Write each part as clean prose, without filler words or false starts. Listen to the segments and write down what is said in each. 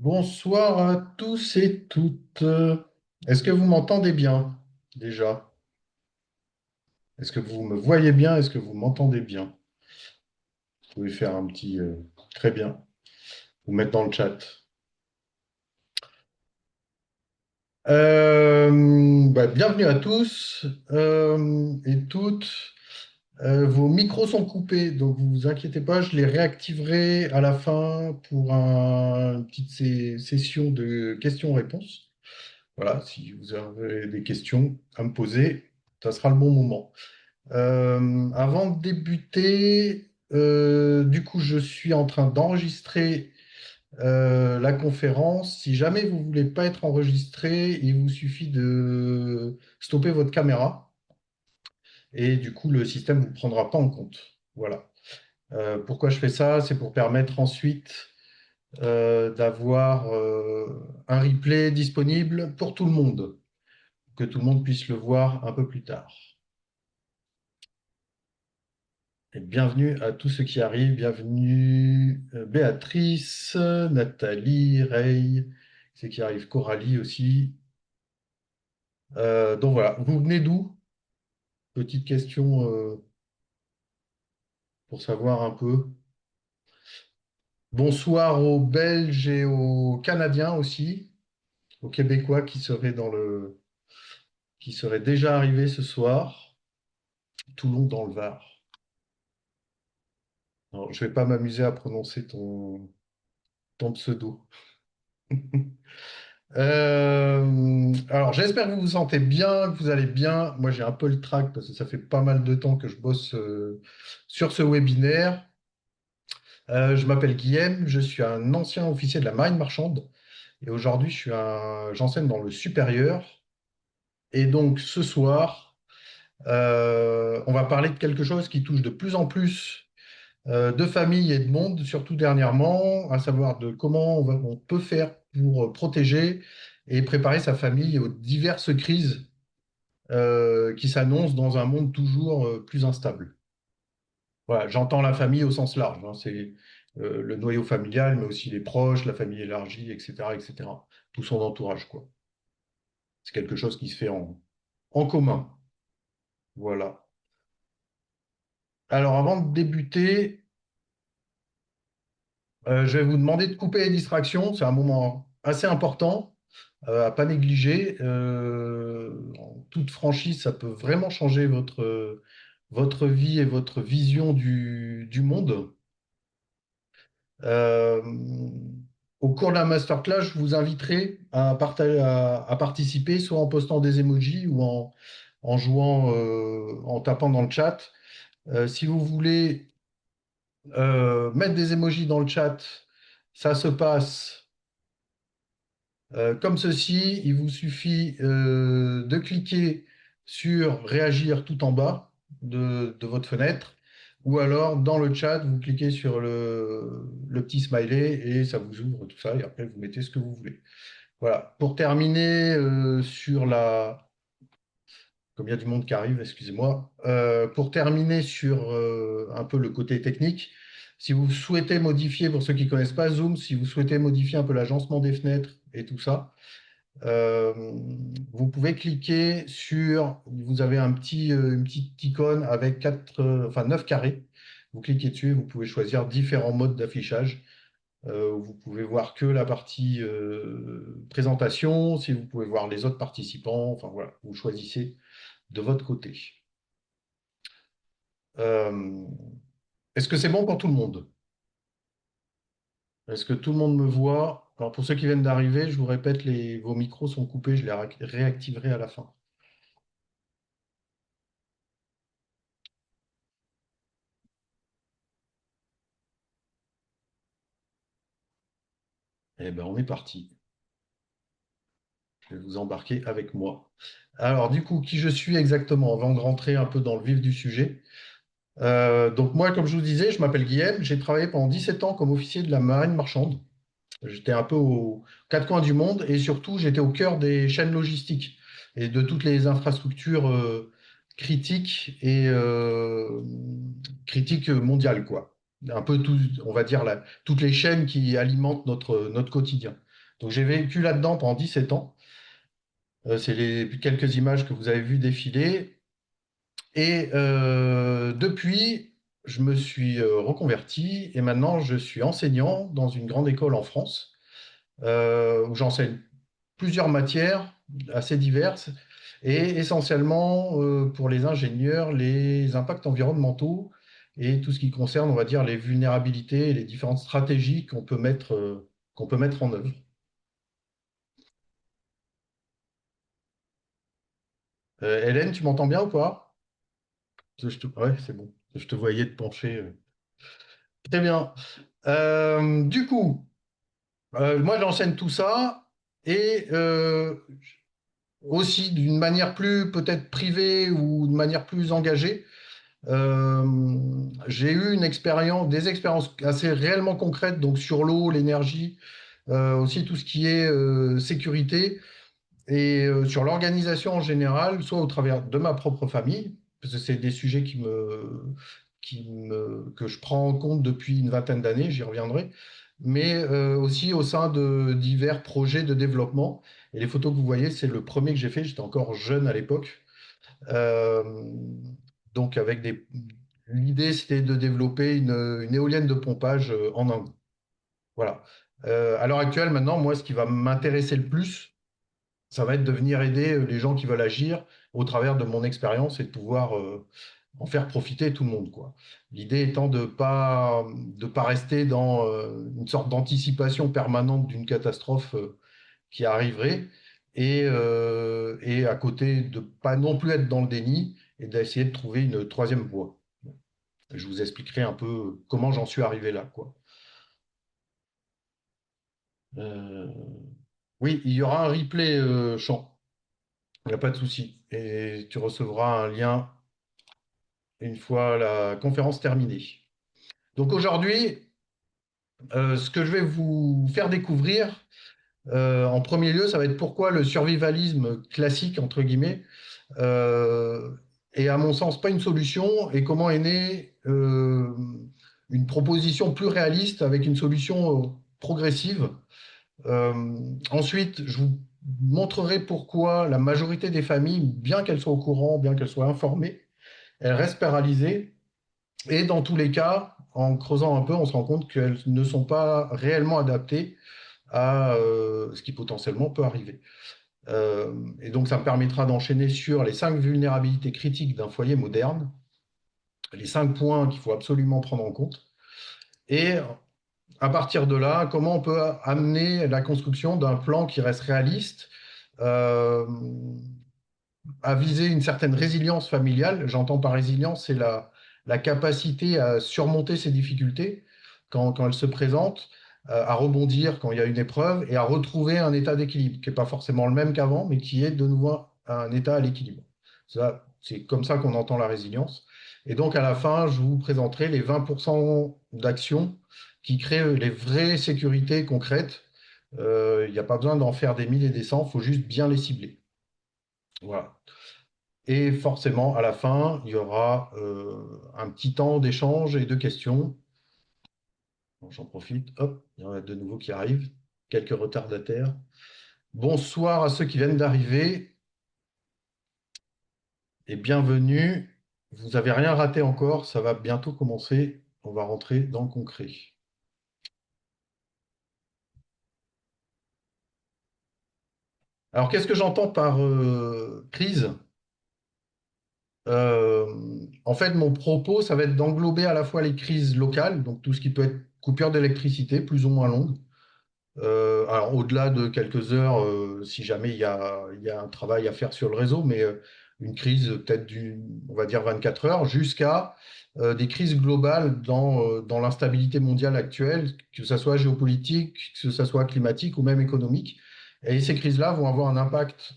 Bonsoir à tous et toutes. Est-ce que vous m'entendez bien déjà? Est-ce que vous me voyez bien? Est-ce que vous m'entendez bien? Vous pouvez faire un petit très bien, vous mettre dans le chat. Bienvenue à tous et toutes. Vos micros sont coupés, donc vous vous inquiétez pas, je les réactiverai à la fin pour une petite session de questions-réponses. Voilà, si vous avez des questions à me poser, ça sera le bon moment. Avant de débuter, du coup, je suis en train d'enregistrer la conférence. Si jamais vous ne voulez pas être enregistré, il vous suffit de stopper votre caméra et du coup, le système ne vous prendra pas en compte. Voilà. Pourquoi je fais ça? C'est pour permettre ensuite d'avoir un replay disponible pour tout le monde, que tout le monde puisse le voir un peu plus tard. Et bienvenue à tous ceux qui arrivent. Bienvenue Béatrice, Nathalie, Ray, ceux qui arrivent, Coralie aussi. Donc voilà, vous venez d'où? Petite question pour savoir un peu. Bonsoir aux Belges et aux Canadiens aussi, aux Québécois qui seraient déjà arrivés ce soir. Toulon dans le Var. Alors, je ne vais pas m'amuser à prononcer ton pseudo. Alors, j'espère que vous vous sentez bien, que vous allez bien. Moi, j'ai un peu le trac parce que ça fait pas mal de temps que je bosse sur ce webinaire. Je m'appelle Guillaume, je suis un ancien officier de la marine marchande et aujourd'hui, j'enseigne dans le supérieur. Et donc, ce soir, on va parler de quelque chose qui touche de plus en plus de familles et de monde, surtout dernièrement, à savoir de comment on peut faire pour protéger et préparer sa famille aux diverses crises qui s'annoncent dans un monde toujours plus instable. Voilà, j'entends la famille au sens large, hein, c'est le noyau familial, mais aussi les proches, la famille élargie, etc., etc. Tout son entourage, quoi. C'est quelque chose qui se fait en commun. Voilà. Alors, avant de débuter, je vais vous demander de couper les distractions. C'est un moment assez important à pas négliger. En toute franchise, ça peut vraiment changer votre vie et votre vision du monde. Euh, Au cours de la masterclass, je vous inviterai à participer, soit en postant des emojis ou en jouant, en tapant dans le chat. Si vous voulez mettre des emojis dans le chat, ça se passe comme ceci. Il vous suffit de cliquer sur réagir tout en bas de votre fenêtre. Ou alors, dans le chat, vous cliquez sur le petit smiley et ça vous ouvre tout ça. Et après, vous mettez ce que vous voulez. Voilà. Pour terminer comme il y a du monde qui arrive, excusez-moi. Pour terminer sur un peu le côté technique, si vous souhaitez modifier, pour ceux qui ne connaissent pas Zoom, si vous souhaitez modifier un peu l'agencement des fenêtres et tout ça, euh, vous pouvez cliquer vous avez une petite icône avec 9 carrés. Vous cliquez dessus et vous pouvez choisir différents modes d'affichage. Vous pouvez voir que la partie présentation, si vous pouvez voir les autres participants, enfin voilà, vous choisissez de votre côté. Euh, Est-ce que c'est bon pour tout le monde? Est-ce que tout le monde me voit? Alors pour ceux qui viennent d'arriver, je vous répète, vos micros sont coupés, je les réactiverai à la fin. Eh bien, on est parti. Je vais vous embarquer avec moi. Alors, du coup, qui je suis exactement, avant de rentrer un peu dans le vif du sujet. Donc, moi, comme je vous disais, je m'appelle Guillaume. J'ai travaillé pendant 17 ans comme officier de la marine marchande. J'étais un peu aux quatre coins du monde et surtout, j'étais au cœur des chaînes logistiques et de toutes les infrastructures critiques et critiques mondiales, quoi. Un peu tout, on va dire, toutes les chaînes qui alimentent notre quotidien. Donc j'ai vécu là-dedans pendant 17 ans. C'est les quelques images que vous avez vues défiler. Et depuis, je me suis reconverti et maintenant je suis enseignant dans une grande école en France où j'enseigne plusieurs matières assez diverses et essentiellement pour les ingénieurs, les impacts environnementaux et tout ce qui concerne, on va dire, les vulnérabilités et les différentes stratégies qu'on peut mettre en œuvre. Hélène, tu m'entends bien ou pas? Ouais, c'est bon. Je te voyais te pencher. Très bien. Du coup, moi j'enseigne tout ça et aussi d'une manière plus peut-être privée ou de manière plus engagée. Euh, j'ai eu des expériences assez réellement concrètes, donc sur l'eau, l'énergie, aussi tout ce qui est sécurité et sur l'organisation en général, soit au travers de ma propre famille, parce que c'est des sujets que je prends en compte depuis une vingtaine d'années, j'y reviendrai, mais aussi au sein de divers projets de développement. Et les photos que vous voyez, c'est le premier que j'ai fait, j'étais encore jeune à l'époque. Euh, donc l'idée, c'était de développer une éolienne de pompage en Inde. Voilà. À l'heure actuelle, maintenant, moi, ce qui va m'intéresser le plus, ça va être de venir aider les gens qui veulent agir au travers de mon expérience et de pouvoir en faire profiter tout le monde, quoi. L'idée étant de pas rester dans une sorte d'anticipation permanente d'une catastrophe qui arriverait et à côté de pas non plus être dans le déni et d'essayer de trouver une troisième voie. Je vous expliquerai un peu comment j'en suis arrivé là, quoi. Euh, oui, il y aura un replay chant. Il n'y a pas de souci. Et tu recevras un lien une fois la conférence terminée. Donc aujourd'hui, ce que je vais vous faire découvrir, en premier lieu, ça va être pourquoi le survivalisme classique, entre guillemets, euh, est à mon sens pas une solution et comment est née une proposition plus réaliste avec une solution progressive. Euh, Ensuite, je vous montrerai pourquoi la majorité des familles, bien qu'elles soient au courant, bien qu'elles soient informées, elles restent paralysées. Et dans tous les cas, en creusant un peu, on se rend compte qu'elles ne sont pas réellement adaptées à ce qui potentiellement peut arriver. Et donc, ça me permettra d'enchaîner sur les 5 vulnérabilités critiques d'un foyer moderne, les 5 points qu'il faut absolument prendre en compte. Et à partir de là, comment on peut amener la construction d'un plan qui reste réaliste, euh, à viser une certaine résilience familiale. J'entends par résilience, c'est la capacité à surmonter ces difficultés quand elles se présentent, à rebondir quand il y a une épreuve et à retrouver un état d'équilibre qui n'est pas forcément le même qu'avant, mais qui est de nouveau un état à l'équilibre. Ça, c'est comme ça qu'on entend la résilience. Et donc, à la fin, je vous présenterai les 20% d'actions qui créent les vraies sécurités concrètes. Il n'y a pas besoin d'en faire des 1000 et des cents, il faut juste bien les cibler. Voilà. Et forcément, à la fin, il y aura un petit temps d'échange et de questions. Bon, j'en profite. Hop, il y en a de nouveaux qui arrivent. Quelques retardataires. Bonsoir à ceux qui viennent d'arriver et bienvenue. Vous n'avez rien raté encore, ça va bientôt commencer. On va rentrer dans le concret. Alors, qu'est-ce que j'entends par crise? Euh, En fait, mon propos, ça va être d'englober à la fois les crises locales, donc tout ce qui peut être coupure d'électricité, plus ou moins longue. Alors, au-delà de quelques heures, si jamais il y a un travail à faire sur le réseau, mais une crise peut-être on va dire 24 heures, jusqu'à des crises globales dans l'instabilité mondiale actuelle, que ce soit géopolitique, que ce soit climatique ou même économique. Et ces crises-là vont avoir un impact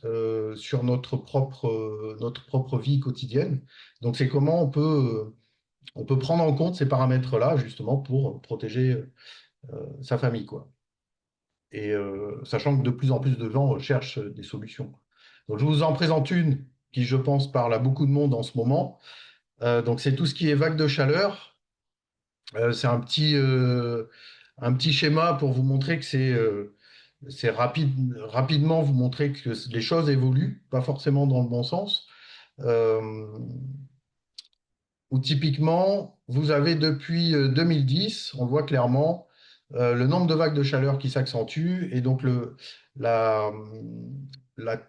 sur notre propre vie quotidienne. Donc, c'est comment on peut prendre en compte ces paramètres-là, justement, pour protéger sa famille, quoi. Et sachant que de plus en plus de gens cherchent des solutions. Donc, je vous en présente une qui, je pense, parle à beaucoup de monde en ce moment. Donc, c'est tout ce qui est vague de chaleur. C'est un petit schéma pour vous montrer que c'est rapidement vous montrer que les choses évoluent, pas forcément dans le bon sens. Euh, Où typiquement, vous avez depuis 2010, on le voit clairement, le nombre de vagues de chaleur qui s'accentue et donc la, la,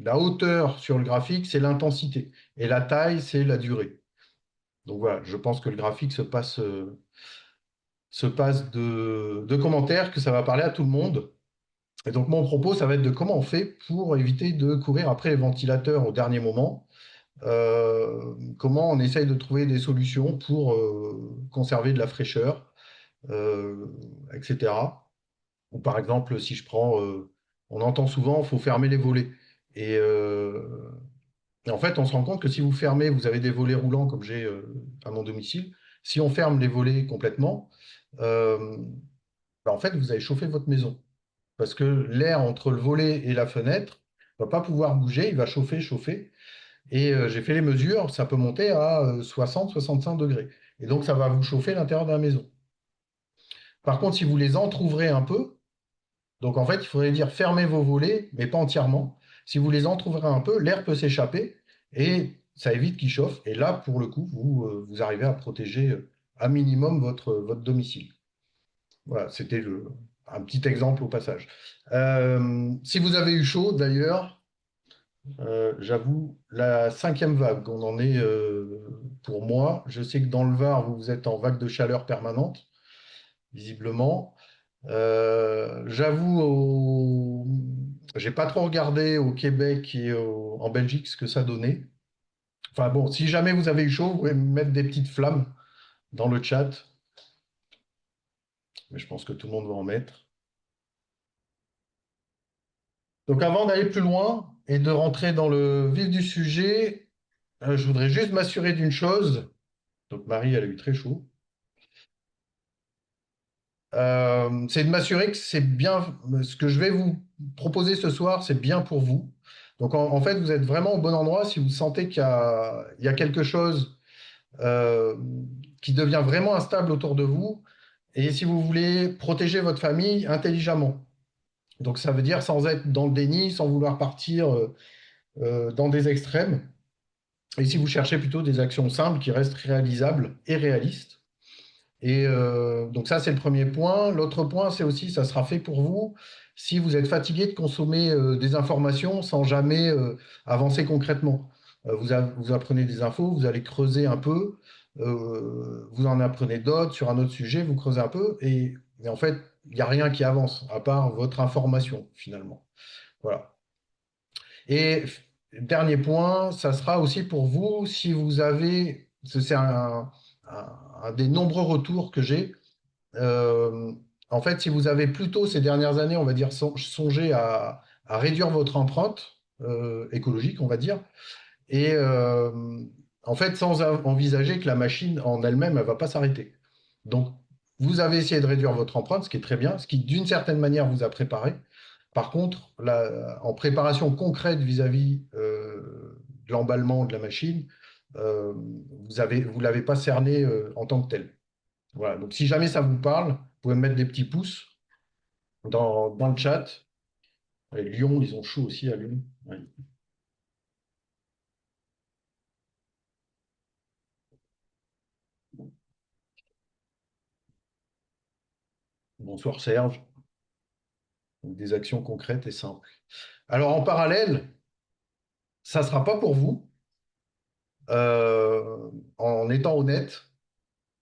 la hauteur sur le graphique, c'est l'intensité et la taille, c'est la durée. Donc voilà, je pense que le graphique se passe de commentaires, que ça va parler à tout le monde. Et donc mon propos, ça va être de comment on fait pour éviter de courir après les ventilateurs au dernier moment. Comment on essaye de trouver des solutions pour conserver de la fraîcheur, euh, etc. Ou par exemple, si je prends, on entend souvent, il faut fermer les volets. Et, en fait, on se rend compte que si vous fermez, vous avez des volets roulants comme j'ai à mon domicile. Si on ferme les volets complètement, euh, bah, en fait, vous allez chauffer votre maison. Parce que l'air entre le volet et la fenêtre ne va pas pouvoir bouger, il va chauffer, chauffer. Et j'ai fait les mesures, ça peut monter à 60-65 degrés. Et donc, ça va vous chauffer l'intérieur de la maison. Par contre, si vous les entrouvrez un peu, donc en fait, il faudrait dire fermez vos volets, mais pas entièrement. Si vous les entrouvrez un peu, l'air peut s'échapper et ça évite qu'il chauffe. Et là, pour le coup, vous arrivez à protéger à minimum votre domicile. Voilà, c'était un petit exemple au passage. Si vous avez eu chaud, d'ailleurs, j'avoue, la cinquième vague, on en est pour moi. Je sais que dans le Var, vous êtes en vague de chaleur permanente, visiblement. J'avoue, j'ai pas trop regardé au Québec et en Belgique ce que ça donnait. Enfin bon, si jamais vous avez eu chaud, vous pouvez mettre des petites flammes dans le chat, mais je pense que tout le monde va en mettre. Donc avant d'aller plus loin et de rentrer dans le vif du sujet, je voudrais juste m'assurer d'une chose. Donc Marie, elle a eu très chaud. C'est de m'assurer que c'est bien, ce que je vais vous proposer ce soir, c'est bien pour vous. Donc en fait, vous êtes vraiment au bon endroit si vous sentez qu'il y a quelque chose euh, qui devient vraiment instable autour de vous et si vous voulez protéger votre famille intelligemment. Donc ça veut dire sans être dans le déni, sans vouloir partir dans des extrêmes. Et si vous cherchez plutôt des actions simples qui restent réalisables et réalistes. Et donc ça, c'est le premier point. L'autre point, c'est aussi, ça sera fait pour vous si vous êtes fatigué de consommer des informations sans jamais avancer concrètement. Vous apprenez des infos, vous allez creuser un peu, vous en apprenez d'autres sur un autre sujet, vous creusez un peu, et en fait, il n'y a rien qui avance, à part votre information, finalement. Voilà. Et dernier point, ça sera aussi pour vous si vous avez, c'est un des nombreux retours que j'ai, euh, en fait, si vous avez plutôt ces dernières années, on va dire, songé à réduire votre empreinte écologique, on va dire, et en fait, sans envisager que la machine en elle-même, elle va pas s'arrêter. Donc, vous avez essayé de réduire votre empreinte, ce qui est très bien, ce qui, d'une certaine manière, vous a préparé. Par contre, en préparation concrète vis-à-vis de l'emballement de la machine, euh, vous l'avez pas cerné en tant que tel. Voilà. Donc, si jamais ça vous parle, vous pouvez me mettre des petits pouces dans le chat. Et Lyon, ils ont chaud aussi à Lyon. Ouais. Bonsoir Serge. Donc, des actions concrètes et simples. Alors, en parallèle, ça ne sera pas pour vous. En étant honnête,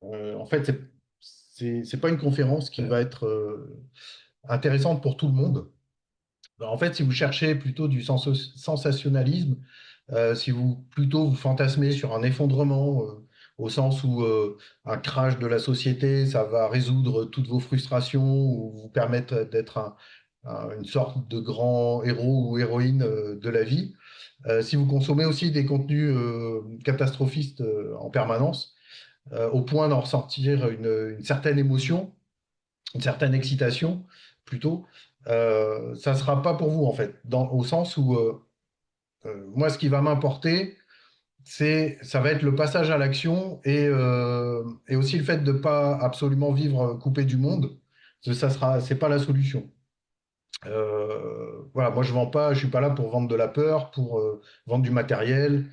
en fait, c'est pas une conférence qui va être intéressante pour tout le monde. En fait, si vous cherchez plutôt du sensationnalisme, si vous plutôt vous fantasmez sur un effondrement, au sens où un crash de la société, ça va résoudre toutes vos frustrations ou vous permettre d'être une sorte de grand héros ou héroïne de la vie. Si vous consommez aussi des contenus catastrophistes en permanence, au point d'en ressortir une certaine émotion, une certaine excitation plutôt, ça ne sera pas pour vous en fait, au sens où moi ce qui va m'importer, ça va être le passage à l'action et aussi le fait de ne pas absolument vivre coupé du monde, c'est pas la solution. Voilà, moi je vends pas, je suis pas là pour vendre de la peur, pour vendre du matériel,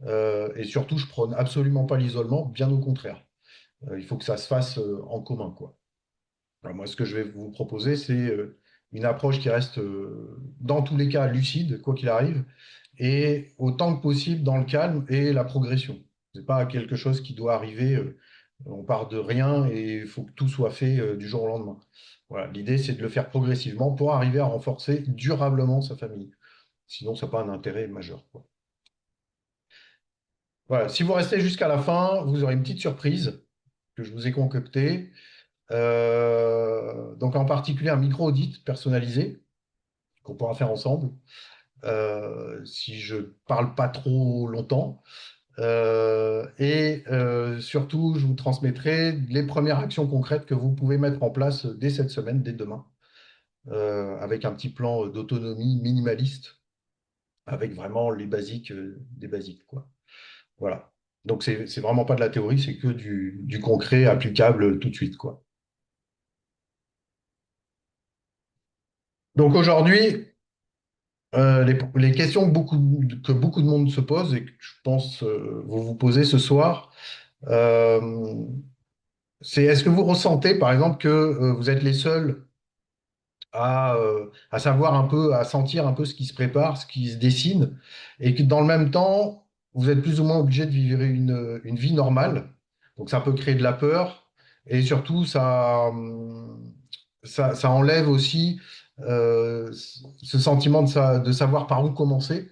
et surtout je prône absolument pas l'isolement, bien au contraire. Il faut que ça se fasse en commun, quoi. Alors, moi, ce que je vais vous proposer, c'est une approche qui reste dans tous les cas lucide, quoi qu'il arrive, et autant que possible dans le calme et la progression. C'est pas quelque chose qui doit arriver. On part de rien et il faut que tout soit fait du jour au lendemain. Voilà, l'idée, c'est de le faire progressivement pour arriver à renforcer durablement sa famille. Sinon, ça n'a pas un intérêt majeur, quoi. Voilà, si vous restez jusqu'à la fin, vous aurez une petite surprise que je vous ai concoctée. Donc, en particulier, un micro-audit personnalisé qu'on pourra faire ensemble. Si je parle pas trop longtemps. Surtout, je vous transmettrai les premières actions concrètes que vous pouvez mettre en place dès cette semaine, dès demain, avec un petit plan d'autonomie minimaliste, avec vraiment les basiques des basiques, quoi. Voilà. Donc, c'est vraiment pas de la théorie, c'est que du concret applicable tout de suite, quoi. Donc, aujourd'hui, les questions que beaucoup de monde se pose et que je pense vous vous posez ce soir, euh, c'est est-ce que vous ressentez, par exemple, que vous êtes les seuls à savoir un peu, à sentir un peu ce qui se prépare, ce qui se dessine, et que dans le même temps, vous êtes plus ou moins obligé de vivre une vie normale. Donc ça peut créer de la peur, et surtout ça enlève aussi ce sentiment de savoir par où commencer.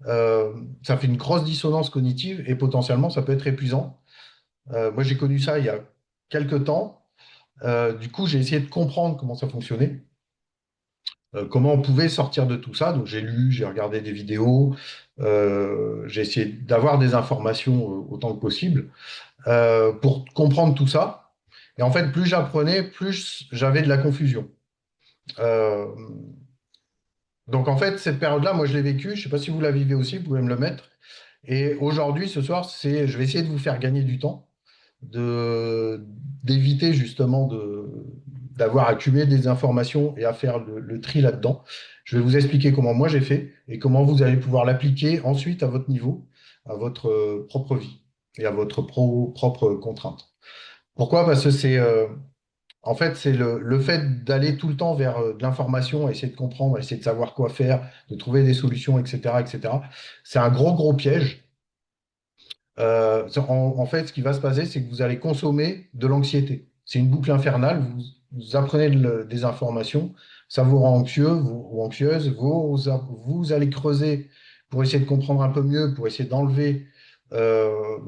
Ça fait une grosse dissonance cognitive, et potentiellement, ça peut être épuisant. Moi, j'ai connu ça il y a quelques temps. Du coup, j'ai essayé de comprendre comment ça fonctionnait, comment on pouvait sortir de tout ça. Donc j'ai lu, j'ai regardé des vidéos, j'ai essayé d'avoir des informations autant que possible pour comprendre tout ça. Et en fait, plus j'apprenais, plus j'avais de la confusion. Euh, donc en fait, cette période-là, moi je l'ai vécue. Je ne sais pas si vous la vivez aussi, vous pouvez me le mettre. Et aujourd'hui, ce soir, je vais essayer de vous faire gagner du temps, de, d'éviter justement d'avoir accumulé des informations et à faire le tri là-dedans. Je vais vous expliquer comment moi j'ai fait et comment vous allez pouvoir l'appliquer ensuite à votre niveau, à votre propre vie et à votre propre contrainte. Pourquoi? Parce que en fait, c'est le fait d'aller tout le temps vers de l'information, essayer de comprendre, essayer de savoir quoi faire, de trouver des solutions, etc., etc. C'est un gros piège. En fait, ce qui va se passer, c'est que vous allez consommer de l'anxiété. C'est une boucle infernale. Vous apprenez des informations, ça vous rend anxieux ou anxieuse. Vous allez creuser pour essayer de comprendre un peu mieux, pour essayer euh,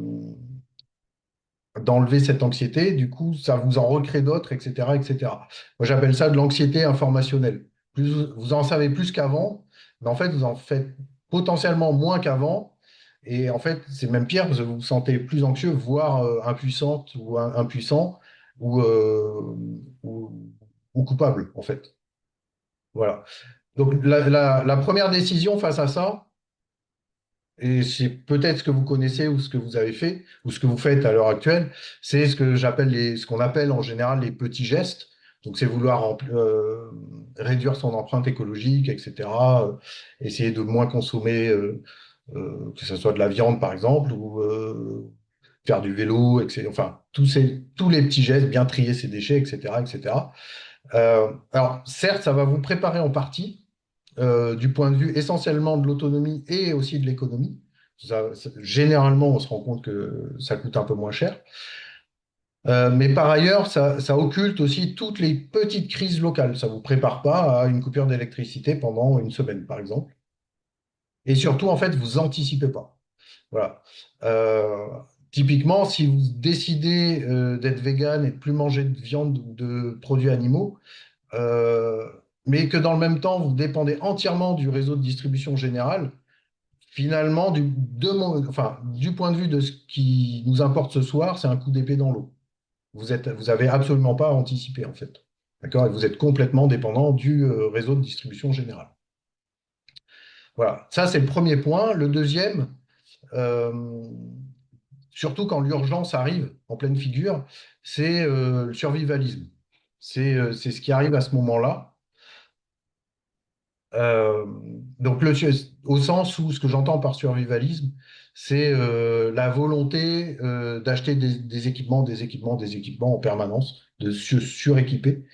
d'enlever cette anxiété. Du coup, ça vous en recrée d'autres, etc., etc. Moi, j'appelle ça de l'anxiété informationnelle. Plus vous en savez plus qu'avant, mais en fait, vous en faites potentiellement moins qu'avant. Et en fait, c'est même pire, parce que vous vous sentez plus anxieux, voire impuissante ou impuissant ou, euh, ou, ou coupable, en fait. Voilà. Donc, la première décision face à ça, et c'est peut-être ce que vous connaissez ou ce que vous avez fait ou ce que vous faites à l'heure actuelle, c'est ce qu'on appelle en général les petits gestes. Donc, c'est vouloir réduire son empreinte écologique, etc. Essayer de moins consommer, que ce soit de la viande, par exemple, ou faire du vélo, etc. Enfin, tous les petits gestes, bien trier ses déchets, etc., etc. Alors, certes, ça va vous préparer en partie du point de vue essentiellement de l'autonomie et aussi de l'économie. Généralement, on se rend compte que ça coûte un peu moins cher. Mais par ailleurs, ça occulte aussi toutes les petites crises locales. Ça ne vous prépare pas à une coupure d'électricité pendant une semaine, par exemple. Et surtout, en fait, vous anticipez pas. Voilà. Euh, Typiquement, si vous décidez d'être vegan et de plus manger de viande ou de produits animaux, euh, mais que dans le même temps, vous dépendez entièrement du réseau de distribution générale, finalement, du point de vue de ce qui nous importe ce soir, c'est un coup d'épée dans l'eau. Vous avez absolument pas à anticiper, en fait. D'accord? Et vous êtes complètement dépendant du réseau de distribution générale. Voilà. Ça, c'est le premier point. Le deuxième, euh, surtout quand l'urgence arrive en pleine figure, c'est le survivalisme. C'est ce qui arrive à ce moment-là. Euh, donc, au sens où ce que j'entends par survivalisme, c'est la volonté d'acheter des équipements, des équipements, des équipements en permanence, de se suréquiper.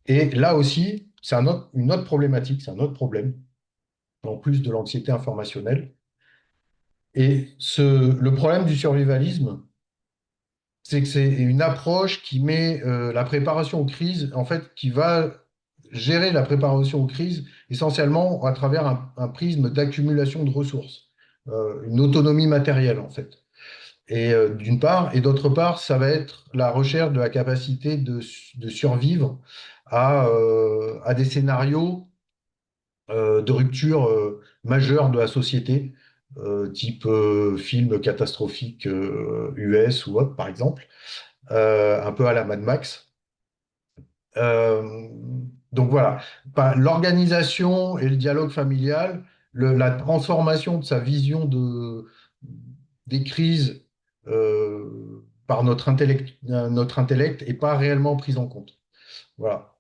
Et là aussi, c'est une autre problématique, c'est un autre problème, en plus de l'anxiété informationnelle. Et le problème du survivalisme, c'est que c'est une approche qui met la préparation aux crises, en fait, qui va gérer la préparation aux crises essentiellement à travers un prisme d'accumulation de ressources, une autonomie matérielle, en fait. Et d'une part, et d'autre part, ça va être la recherche de la capacité de survivre à des scénarios de rupture majeure de la société, type film catastrophique US ou autre, par exemple, un peu à la Mad Max. Euh, donc voilà. L'organisation et le dialogue familial, la transformation de sa vision des crises par notre intellect est pas réellement prise en compte. Voilà.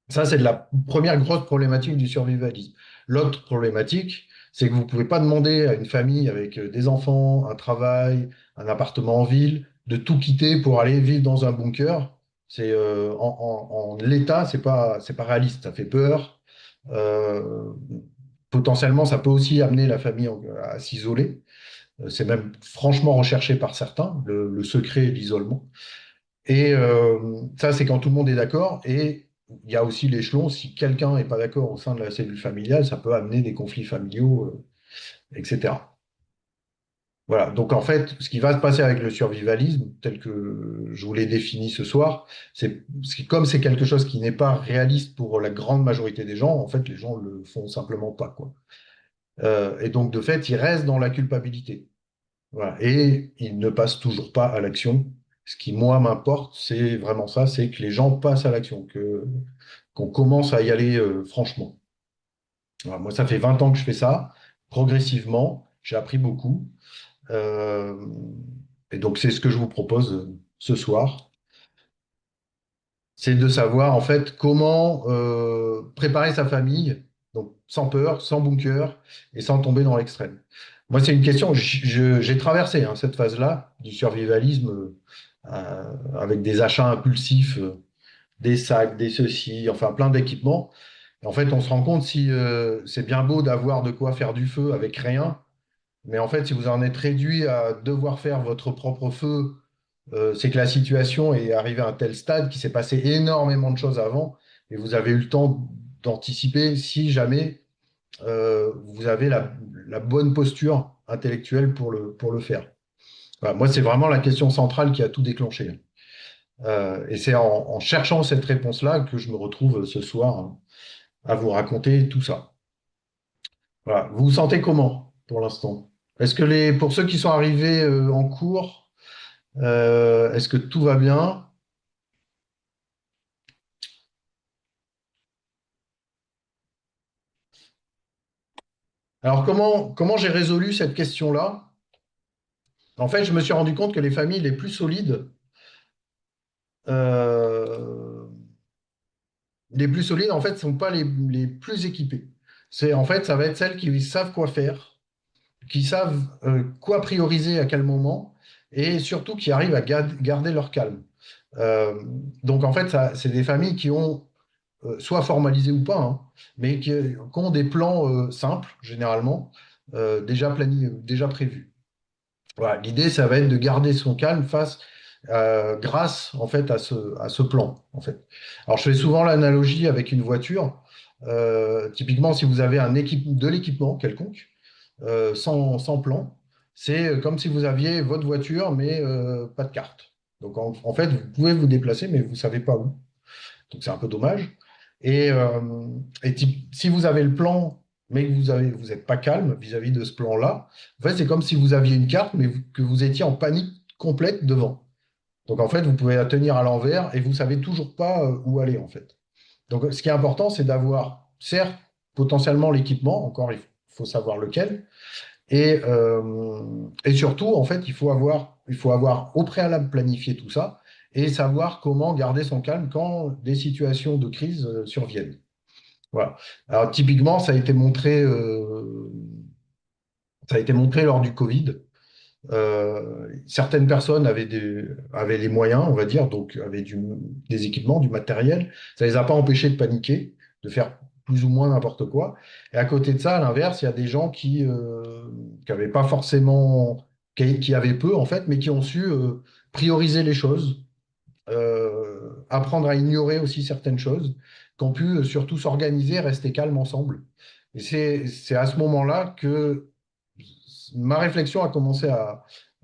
Ça, c'est de la première grosse problématique du survivalisme. L'autre problématique, c'est que vous ne pouvez pas demander à une famille avec des enfants, un travail, un appartement en ville, de tout quitter pour aller vivre dans un bunker. C'est en l'état, c'est pas réaliste, ça fait peur. Euh, Potentiellement, ça peut aussi amener la famille à s'isoler. C'est même franchement recherché par certains, le secret et l'isolement. Et ça, c'est quand tout le monde est d'accord. Et il y a aussi l'échelon, si quelqu'un n'est pas d'accord au sein de la cellule familiale, ça peut amener des conflits familiaux, etc. Voilà. Donc en fait, ce qui va se passer avec le survivalisme, tel que je vous l'ai défini ce soir, comme c'est quelque chose qui n'est pas réaliste pour la grande majorité des gens, en fait, les gens le font simplement pas, quoi. Et donc de fait, ils restent dans la culpabilité. Voilà. Et ils ne passent toujours pas à l'action. Ce qui, moi, m'importe, c'est vraiment ça, c'est que les gens passent à l'action, qu'on commence à y aller franchement. Voilà. Moi, ça fait 20 ans que je fais ça, progressivement, j'ai appris beaucoup. Euh, et donc, c'est ce que je vous propose ce soir, c'est de savoir, en fait, comment préparer sa famille, donc sans peur, sans bunker et sans tomber dans l'extrême. Moi, c'est une question, j'ai traversé hein, cette phase-là du survivalisme avec des achats impulsifs, des sacs, des ceci, enfin plein d'équipements. Et en fait, on se rend compte si c'est bien beau d'avoir de quoi faire du feu avec rien, mais en fait, si vous en êtes réduit à devoir faire votre propre feu, c'est que la situation est arrivée à un tel stade qu'il s'est passé énormément de choses avant et vous avez eu le temps d'anticiper si jamais vous avez la bonne posture intellectuelle pour le faire. Voilà, moi, c'est vraiment la question centrale qui a tout déclenché. Et c'est en cherchant cette réponse-là que je me retrouve ce soir hein, à vous raconter tout ça. Voilà. Vous vous sentez comment pour l'instant? Est-ce que pour ceux qui sont arrivés en cours, est-ce que tout va bien? Alors, comment j'ai résolu cette question-là? En fait, je me suis rendu compte que les familles les plus solides, euh, en fait, ne sont pas les plus équipées. En fait, ça va être celles qui savent quoi faire, qui savent quoi prioriser à quel moment, et surtout qui arrivent à garder leur calme. Euh, donc, en fait, c'est des familles qui ont, soit formalisé ou pas, hein, mais qui ont des plans simples, généralement, déjà prévus. Voilà, l'idée, ça va être de garder son calme grâce en fait à ce plan. En fait. Alors, je fais souvent l'analogie avec une voiture. Typiquement, si vous avez de l'équipement quelconque, sans plan, c'est comme si vous aviez votre voiture, mais pas de carte. Donc, en fait, vous pouvez vous déplacer, mais vous ne savez pas où. Donc, c'est un peu dommage. Et, si vous avez le plan, mais que vous n'êtes pas calme vis-à-vis de ce plan-là, en fait, c'est comme si vous aviez une carte, mais que vous étiez en panique complète devant. Donc, en fait, vous pouvez la tenir à l'envers et vous ne savez toujours pas où aller, en fait. Donc, ce qui est important, c'est d'avoir, certes, potentiellement l'équipement, encore, il faut savoir lequel, et surtout, en fait, il faut avoir au préalable planifié tout ça et savoir comment garder son calme quand des situations de crise surviennent. Voilà. Alors typiquement, ça a été montré lors du Covid. Certaines personnes avaient les moyens, on va dire, donc avaient des équipements, du matériel. Ça les a pas empêchés de paniquer, de faire plus ou moins n'importe quoi. Et à côté de ça, à l'inverse, il y a des gens qui avaient pas forcément, qui avaient peu en fait, mais qui ont su prioriser les choses, apprendre à ignorer aussi certaines choses, qui ont pu surtout s'organiser, rester calmes ensemble. Et c'est à ce moment-là que ma réflexion a commencé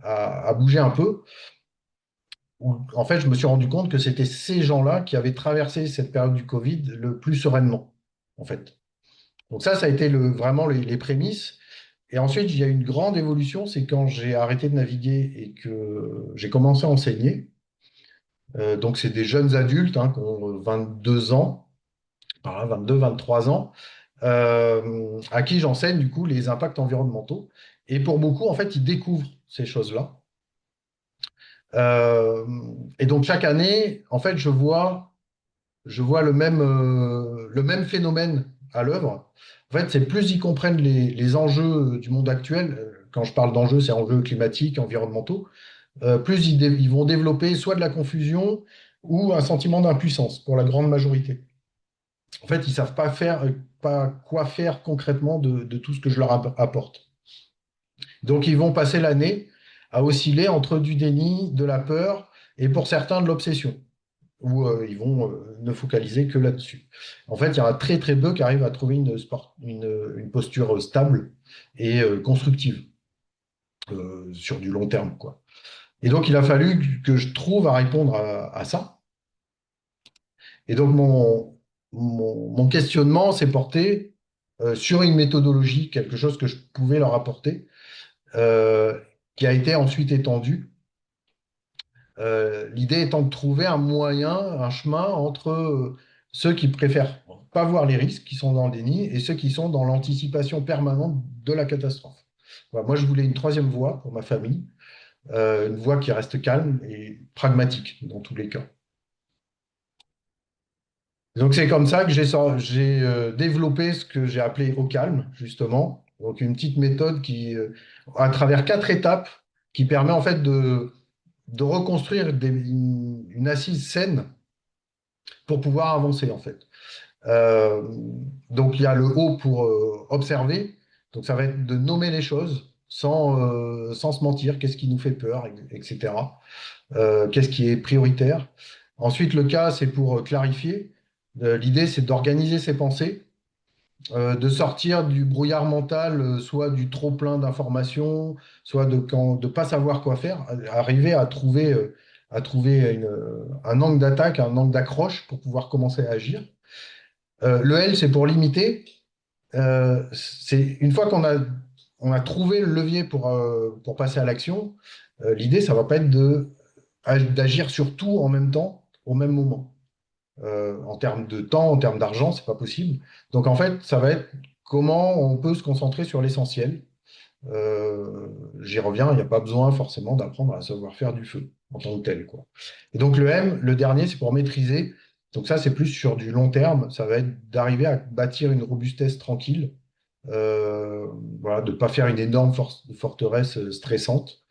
à bouger un peu. En fait, je me suis rendu compte que c'était ces gens-là qui avaient traversé cette période du Covid le plus sereinement, en fait. Donc ça a été vraiment les prémices. Et ensuite, il y a eu une grande évolution, c'est quand j'ai arrêté de naviguer et que j'ai commencé à enseigner. Donc c'est des jeunes adultes qui ont 22 ans, par là, 22, 23 ans, à qui j'enseigne du coup les impacts environnementaux. Et pour beaucoup, en fait, ils découvrent ces choses-là. Euh, et donc chaque année, en fait, je vois le même phénomène à l'œuvre. En fait, c'est plus ils comprennent les enjeux du monde actuel. Quand je parle d'enjeux, c'est enjeux climatiques, environnementaux. Plus ils vont développer soit de la confusion ou un sentiment d'impuissance pour la grande majorité. En fait, ils savent pas quoi faire concrètement de tout ce que je leur apporte. Donc, ils vont passer l'année à osciller entre du déni, de la peur et pour certains de l'obsession, où ils vont ne focaliser que là-dessus. En fait, il y en a très très peu qui arrivent à trouver une posture stable et constructive sur du long terme, quoi. Et donc, il a fallu que je trouve à répondre à ça. Et donc, mon questionnement s'est porté sur une méthodologie, quelque chose que je pouvais leur apporter, euh, qui a été ensuite étendu. L'idée étant de trouver un moyen, un chemin entre ceux qui préfèrent pas voir les risques, qui sont dans le déni, et ceux qui sont dans l'anticipation permanente de la catastrophe. Voilà, moi, je voulais une troisième voie pour ma famille, une voie qui reste calme et pragmatique dans tous les cas. Donc c'est comme ça que j'ai développé ce que j'ai appelé Au Calme, justement. Donc une petite méthode à travers 4 étapes, qui permet en fait de reconstruire une assise saine pour pouvoir avancer en fait. Euh, donc il y a le O pour observer. Donc ça va être de nommer les choses sans se mentir. Qu'est-ce qui nous fait peur, etc. Qu'est-ce qui est prioritaire. Ensuite, le K, c'est pour clarifier. L'idée, c'est d'organiser ses pensées, de sortir du brouillard mental, soit du trop plein d'informations, soit de ne pas savoir quoi faire, arriver à trouver un angle d'attaque, un angle d'accroche pour pouvoir commencer à agir. Le L, c'est pour limiter. C'est une fois on a trouvé le levier pour passer à l'action, l'idée, ça va pas être d'agir sur tout en même temps, au même moment. En termes de temps, en termes d'argent, c'est pas possible. Donc en fait, ça va être comment on peut se concentrer sur l'essentiel. J'y reviens, il n'y a pas besoin forcément d'apprendre à savoir faire du feu en tant que tel, quoi. Et donc le M, le dernier, c'est pour maîtriser. Donc ça, c'est plus sur du long terme. Ça va être d'arriver à bâtir une robustesse tranquille, euh, voilà, de ne pas faire une énorme forteresse stressante,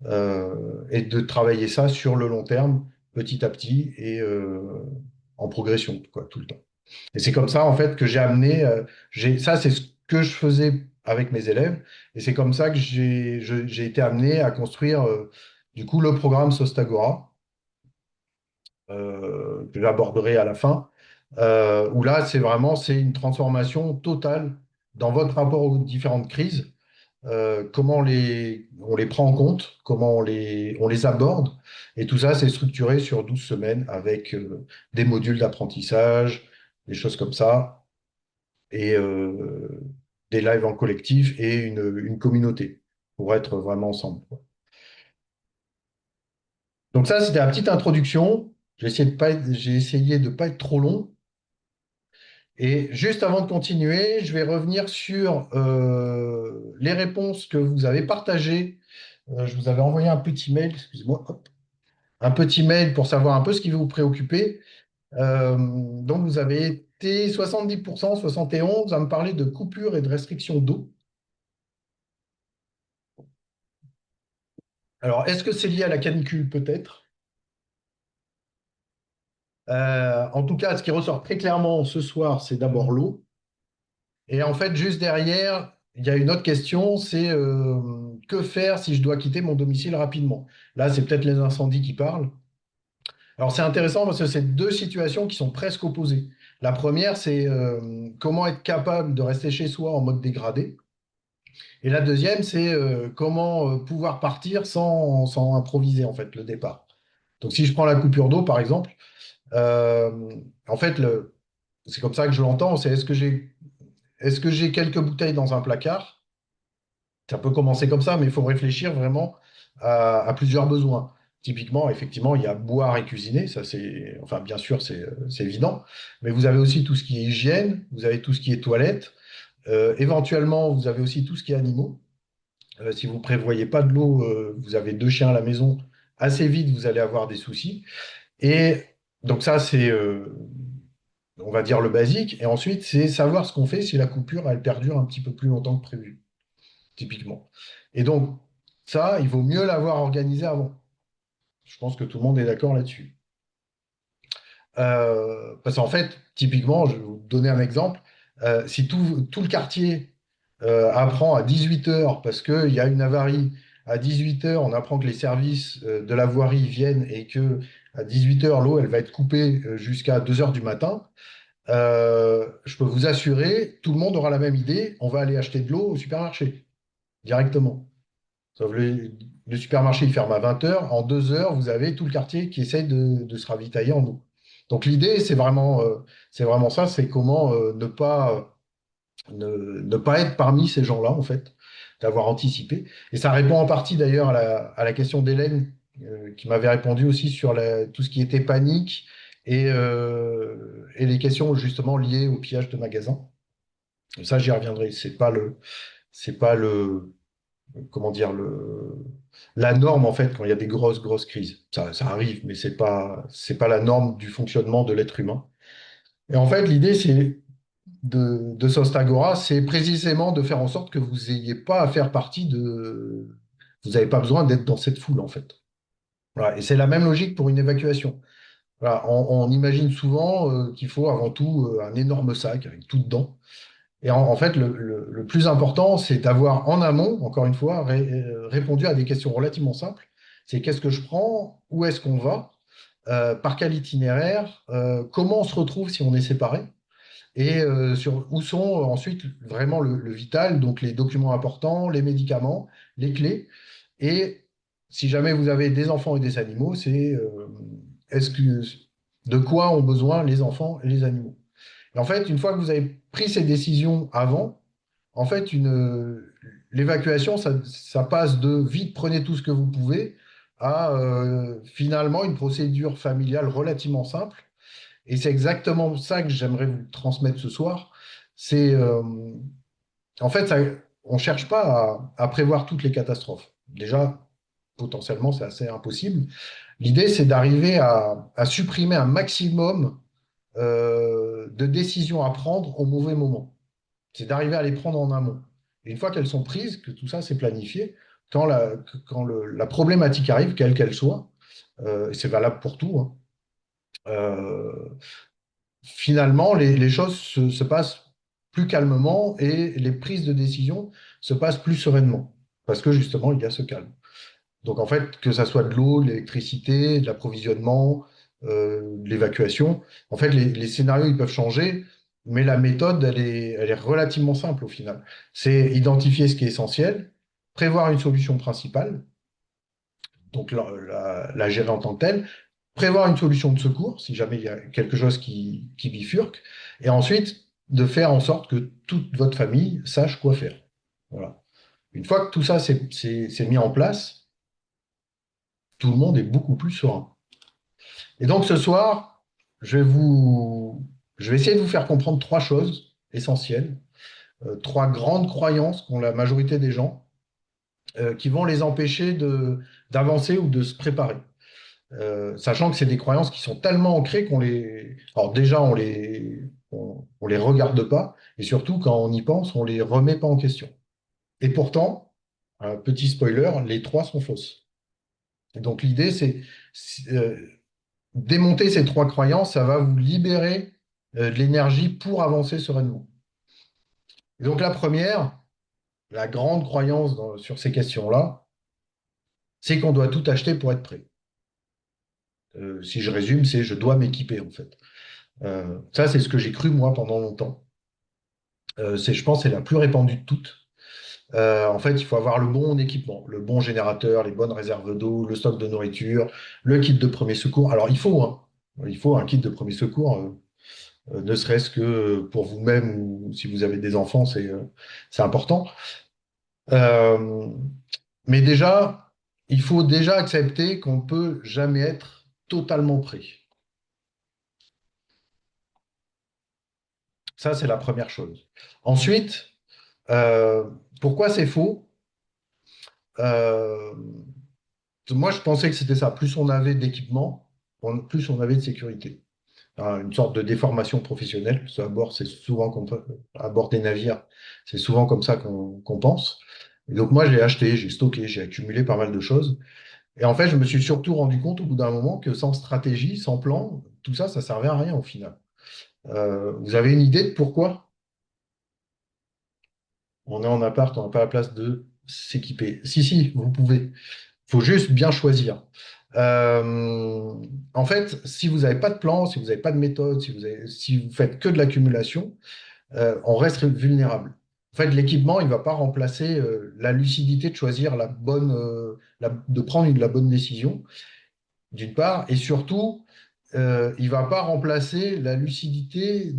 et de travailler ça sur le long terme, petit à petit et en progression, quoi, tout le temps. Et c'est comme ça, en fait, que j'ai amené, ça, c'est ce que je faisais avec mes élèves, et c'est comme ça que j'ai été amené à construire, du coup, le programme Sostagora, que j'aborderai à la fin, où là, c'est une transformation totale dans votre rapport aux différentes crises, comment on les prend en compte, comment on les aborde. Et tout ça, c'est structuré sur 12 semaines avec des modules d'apprentissage, des choses comme ça, et des lives en collectif et une communauté pour être vraiment ensemble, quoi. Donc ça, c'était la petite introduction. J'ai essayé de pas être trop long. Et juste avant de continuer, je vais revenir sur les réponses que vous avez partagées. Je vous avais envoyé un petit mail, excusez-moi, hop, un petit mail pour savoir un peu ce qui vous préoccupait. Donc, vous avez étiez 70%, 71% à me parler de coupure et de restriction d'eau. Alors, est-ce que c'est lié à la canicule? Peut-être. En tout cas, ce qui ressort très clairement ce soir, c'est d'abord l'eau. Et en fait, juste derrière, il y a une autre question, c'est que faire si je dois quitter mon domicile rapidement? Là, c'est peut-être les incendies qui parlent. Alors, c'est intéressant parce que c'est deux situations qui sont presque opposées. La première, c'est comment être capable de rester chez soi en mode dégradé. Et la deuxième, c'est comment pouvoir partir sans improviser, en fait, le départ. Donc, si je prends la coupure d'eau, par exemple, euh, en fait, c'est comme ça que je l'entends, c'est est-ce que j'ai quelques bouteilles dans un placard? Ça peut commencer comme ça, mais il faut réfléchir vraiment à plusieurs besoins. Typiquement, effectivement, il y a boire et cuisiner, ça c'est, enfin bien sûr, c'est évident, mais vous avez aussi tout ce qui est hygiène, vous avez tout ce qui est toilette, éventuellement, vous avez aussi tout ce qui est animaux. Si vous prévoyez pas de l'eau, vous avez deux chiens à la maison, assez vite, vous allez avoir des soucis. Et donc ça, c'est, on va dire, le basique. Et ensuite, c'est savoir ce qu'on fait si la coupure, elle perdure un petit peu plus longtemps que prévu, typiquement. Et donc, ça, il vaut mieux l'avoir organisé avant. Je pense que tout le monde est d'accord là-dessus. Parce qu'en fait, typiquement, je vais vous donner un exemple. Si tout le quartier apprend à 18 heures, parce qu'il y a une avarie, à 18 heures, on apprend que les services de la voirie viennent et que à 18 heures, l'eau, elle va être coupée jusqu'à 2 heures du matin, je peux vous assurer, tout le monde aura la même idée, on va aller acheter de l'eau au supermarché, directement. Sauf le supermarché, il ferme à 20 heures. En 2 heures, vous avez tout le quartier qui essaye de se ravitailler en eau. Donc l'idée, c'est vraiment ça, c'est comment ne pas être parmi ces gens-là, en fait, d'avoir anticipé. Et ça répond en partie d'ailleurs à la question d'Hélène, qui m'avait répondu aussi sur tout ce qui était panique et les questions justement liées au pillage de magasins. Ça, j'y reviendrai. C'est pas le, comment dire, la norme, en fait, quand il y a des grosses, grosses crises. Ça arrive, mais c'est pas la norme du fonctionnement de l'être humain. Et en fait, l'idée, c'est de Sostagora, c'est précisément de faire en sorte que vous n'ayez pas à faire partie de... Vous n'avez pas besoin d'être dans cette foule, en fait. Voilà. Et c'est la même logique pour une évacuation. Voilà. On imagine souvent qu'il faut avant tout un énorme sac avec tout dedans. Et en fait, le plus important, c'est d'avoir en amont, encore une fois, répondu à des questions relativement simples. C'est qu'est-ce que je prends, où est-ce qu'on va, par quel itinéraire, comment on se retrouve si on est séparé, et sur où sont ensuite vraiment le vital, donc les documents importants, les médicaments, les clés. Et si jamais vous avez des enfants et des animaux, c'est est-ce que de quoi ont besoin les enfants et les animaux. Et en fait, une fois que vous avez pris ces décisions avant, en fait, l'évacuation, ça passe de vite, prenez tout ce que vous pouvez, à finalement une procédure familiale relativement simple. Et c'est exactement ça que j'aimerais vous transmettre ce soir. C'est en fait, on ne cherche pas à prévoir toutes les catastrophes. Déjà, potentiellement, c'est assez impossible. L'idée, c'est d'arriver à supprimer un maximum de décisions à prendre au mauvais moment. C'est d'arriver à les prendre en amont. Et une fois qu'elles sont prises, que tout ça c'est planifié, quand la problématique arrive, quelle qu'elle soit, et c'est valable pour tout, hein, finalement les choses se passent plus calmement et les prises de décision se passent plus sereinement, parce que justement il y a ce calme. Donc en fait, que ça soit de l'eau, de l'électricité, de l'approvisionnement, de l'évacuation, en fait, les scénarios, ils peuvent changer, mais la méthode, elle est relativement simple au final. C'est identifier ce qui est essentiel, prévoir une solution principale, donc la gérer en tant que telle, prévoir une solution de secours, si jamais il y a quelque chose qui bifurque, et ensuite de faire en sorte que toute votre famille sache quoi faire. Voilà. Une fois que tout ça c'est mis en place, tout le monde est beaucoup plus serein. Et donc ce soir, je vais essayer de vous faire comprendre trois choses essentielles, trois grandes croyances qu'ont la majorité des gens, qui vont les empêcher d'avancer ou de se préparer. Sachant que c'est des croyances qui sont tellement ancrées qu'on les... Alors déjà, on les regarde pas, et surtout, quand on y pense, on les remet pas en question. Et pourtant, un petit spoiler, les trois sont fausses. Et donc l'idée, c'est démonter ces trois croyances, ça va vous libérer de l'énergie pour avancer sereinement. Et donc la première, la grande croyance sur ces questions-là, c'est qu'on doit tout acheter pour être prêt. Si je résume, c'est je dois m'équiper en fait. Ça, c'est ce que j'ai cru moi pendant longtemps. Je pense, c'est la plus répandue de toutes. En fait, il faut avoir le bon équipement, le bon générateur, les bonnes réserves d'eau, le stock de nourriture, le kit de premier secours. Alors, il faut un kit de premier secours, ne serait-ce que pour vous-même ou si vous avez des enfants, c'est important. Euh, mais déjà, il faut déjà accepter qu'on ne peut jamais être totalement prêt. Ça, c'est la première chose. Ensuite, euh, pourquoi c'est faux? Euh, Moi, je pensais que c'était ça. Plus on avait d'équipement, plus on avait de sécurité. Une sorte de déformation professionnelle. Parce qu'à bord, c'est souvent comme ça, à bord des navires, c'est souvent comme ça qu'on pense. Et donc moi, j'ai acheté, j'ai stocké, j'ai accumulé pas mal de choses. Et en fait, je me suis surtout rendu compte au bout d'un moment que sans stratégie, sans plan, tout ça, ça servait à rien au final. Vous avez une idée de pourquoi? On est en appart, on n'a pas la place de s'équiper. Si, si, vous pouvez. Il faut juste bien choisir. Euh, En fait, si vous n'avez pas de plan, si vous n'avez pas de méthode, si vous faites que de l'accumulation, on reste vulnérable. En fait, l'équipement, il ne va pas remplacer la lucidité de choisir de prendre la bonne décision, d'une part, et surtout, il ne va pas remplacer la lucidité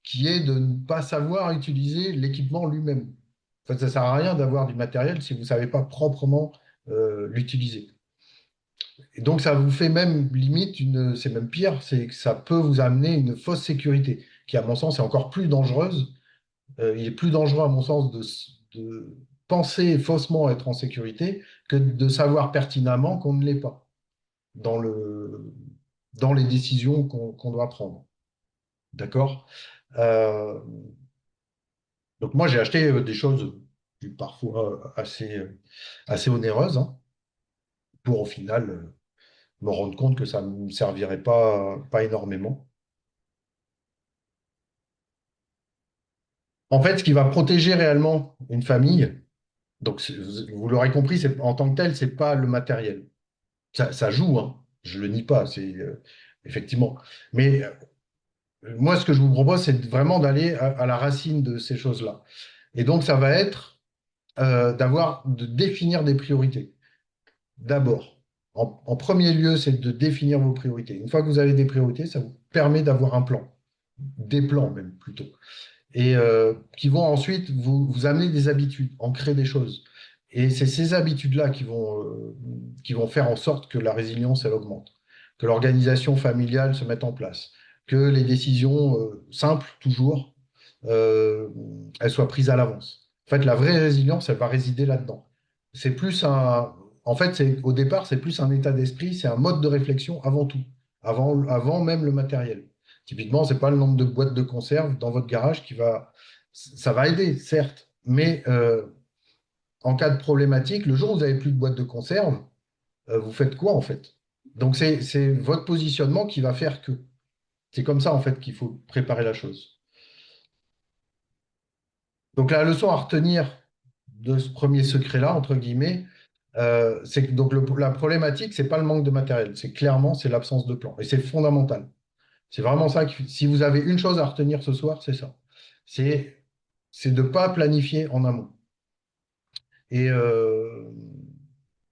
qui est de ne pas savoir utiliser l'équipement lui-même. En fait, ça ne sert à rien d'avoir du matériel si vous ne savez pas proprement l'utiliser. Et donc, ça vous fait même limite c'est même pire, c'est que ça peut vous amener une fausse sécurité, qui, à mon sens, est encore plus dangereuse. Il est plus dangereux, à mon sens, de penser faussement être en sécurité que de savoir pertinemment qu'on ne l'est pas dans les décisions qu'on doit prendre. D'accord? Euh, donc, moi, j'ai acheté des choses parfois assez onéreuses, hein, pour au final me rendre compte que ça ne me servirait pas énormément. En fait, ce qui va protéger réellement une famille, donc vous l'aurez compris, en tant que tel, c'est pas le matériel. Ça joue, hein, je le nie pas, c'est effectivement. Mais moi, ce que je vous propose, c'est vraiment d'aller à la racine de ces choses-là. Et donc, ça va être de définir des priorités. D'abord, en premier lieu, c'est de définir vos priorités. Une fois que vous avez des priorités, ça vous permet d'avoir un plan, des plans même plutôt, et qui vont ensuite vous amener des habitudes, ancrer des choses. Et c'est ces habitudes-là qui vont faire en sorte que la résilience, elle augmente, que l'organisation familiale se mette en place, que les décisions simples, toujours, euh, elles soient prises à l'avance. En fait, la vraie résilience, elle va résider là-dedans. C'est plus un... En fait, au départ, c'est plus un état d'esprit, c'est un mode de réflexion avant tout, avant même le matériel. Typiquement, c'est pas le nombre de boîtes de conserve dans votre garage qui va... Ça va aider, certes, mais en cas de problématique, le jour où vous n'avez plus de boîte de conserve, vous faites quoi en fait? Donc c'est votre positionnement qui va faire que. C'est comme ça en fait qu'il faut préparer la chose. Donc la leçon à retenir de ce premier secret-là, entre guillemets, c'est que donc la problématique, c'est pas le manque de matériel, c'est l'absence de plan. Et c'est fondamental. C'est vraiment ça. Si vous avez une chose à retenir ce soir, c'est ça. C'est c'est de ne pas planifier en amont. Et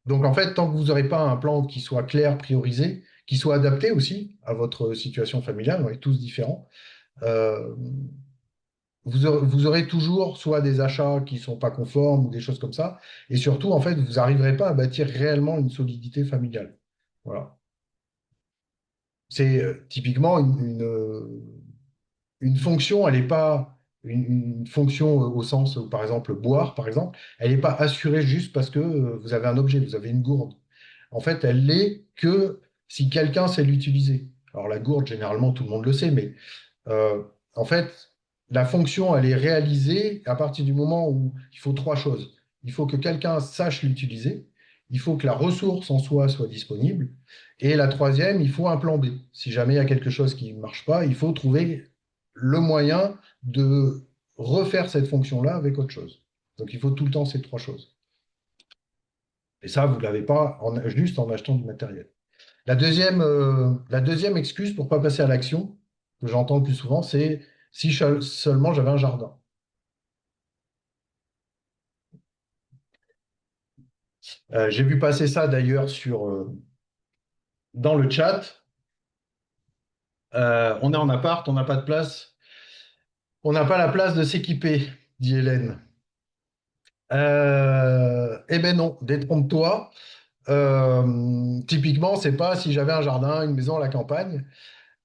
donc, en fait, tant que vous n'aurez pas un plan qui soit clair, priorisé, qui soit adapté aussi à votre situation familiale, on est tous différents, euh, vous aurez toujours soit des achats qui ne sont pas conformes ou des choses comme ça. Et surtout, en fait, vous n'arriverez pas à bâtir réellement une solidité familiale. Voilà. C'est typiquement une fonction, elle n'est pas une fonction au sens où, par exemple, boire, par exemple, elle n'est pas assurée juste parce que vous avez un objet, vous avez une gourde. En fait, elle l'est que si quelqu'un sait l'utiliser. Alors la gourde, généralement, tout le monde le sait, mais en fait, la fonction, elle est réalisée à partir du moment où il faut trois choses. Il faut que quelqu'un sache l'utiliser, il faut que la ressource en soi soit disponible, et la troisième, il faut un plan B. Si jamais il y a quelque chose qui ne marche pas, il faut trouver le moyen de refaire cette fonction-là avec autre chose. Donc il faut tout le temps ces trois choses. Et ça, vous ne l'avez pas juste en achetant du matériel. La deuxième excuse pour ne pas passer à l'action, que j'entends le plus souvent, c'est si seulement j'avais un jardin. J'ai vu passer ça d'ailleurs dans le chat. On est en appart, on n'a pas de place. On n'a pas la place de s'équiper, dit Hélène. Eh ben non, détrompe-toi. Typiquement, c'est pas si j'avais un jardin, une maison à la campagne.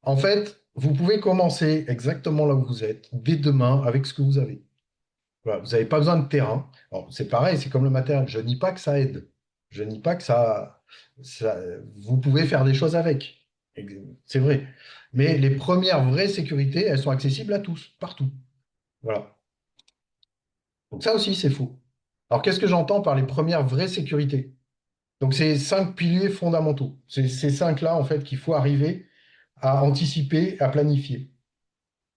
En fait, vous pouvez commencer exactement là où vous êtes, dès demain, avec ce que vous avez. Voilà, vous n'avez pas besoin de terrain. Alors, c'est pareil, c'est comme le matériel. Je ne nie pas que ça aide. Je ne nie pas que ça- vous pouvez faire des choses avec. C'est vrai. Mais les premières vraies sécurités, elles sont accessibles à tous, partout. Voilà. Donc ça aussi, c'est faux. Alors, qu'est-ce que j'entends par les premières vraies sécurités? Donc, c'est cinq piliers fondamentaux. C'est ces cinq-là, en fait, qu'il faut arriver à anticiper, à planifier.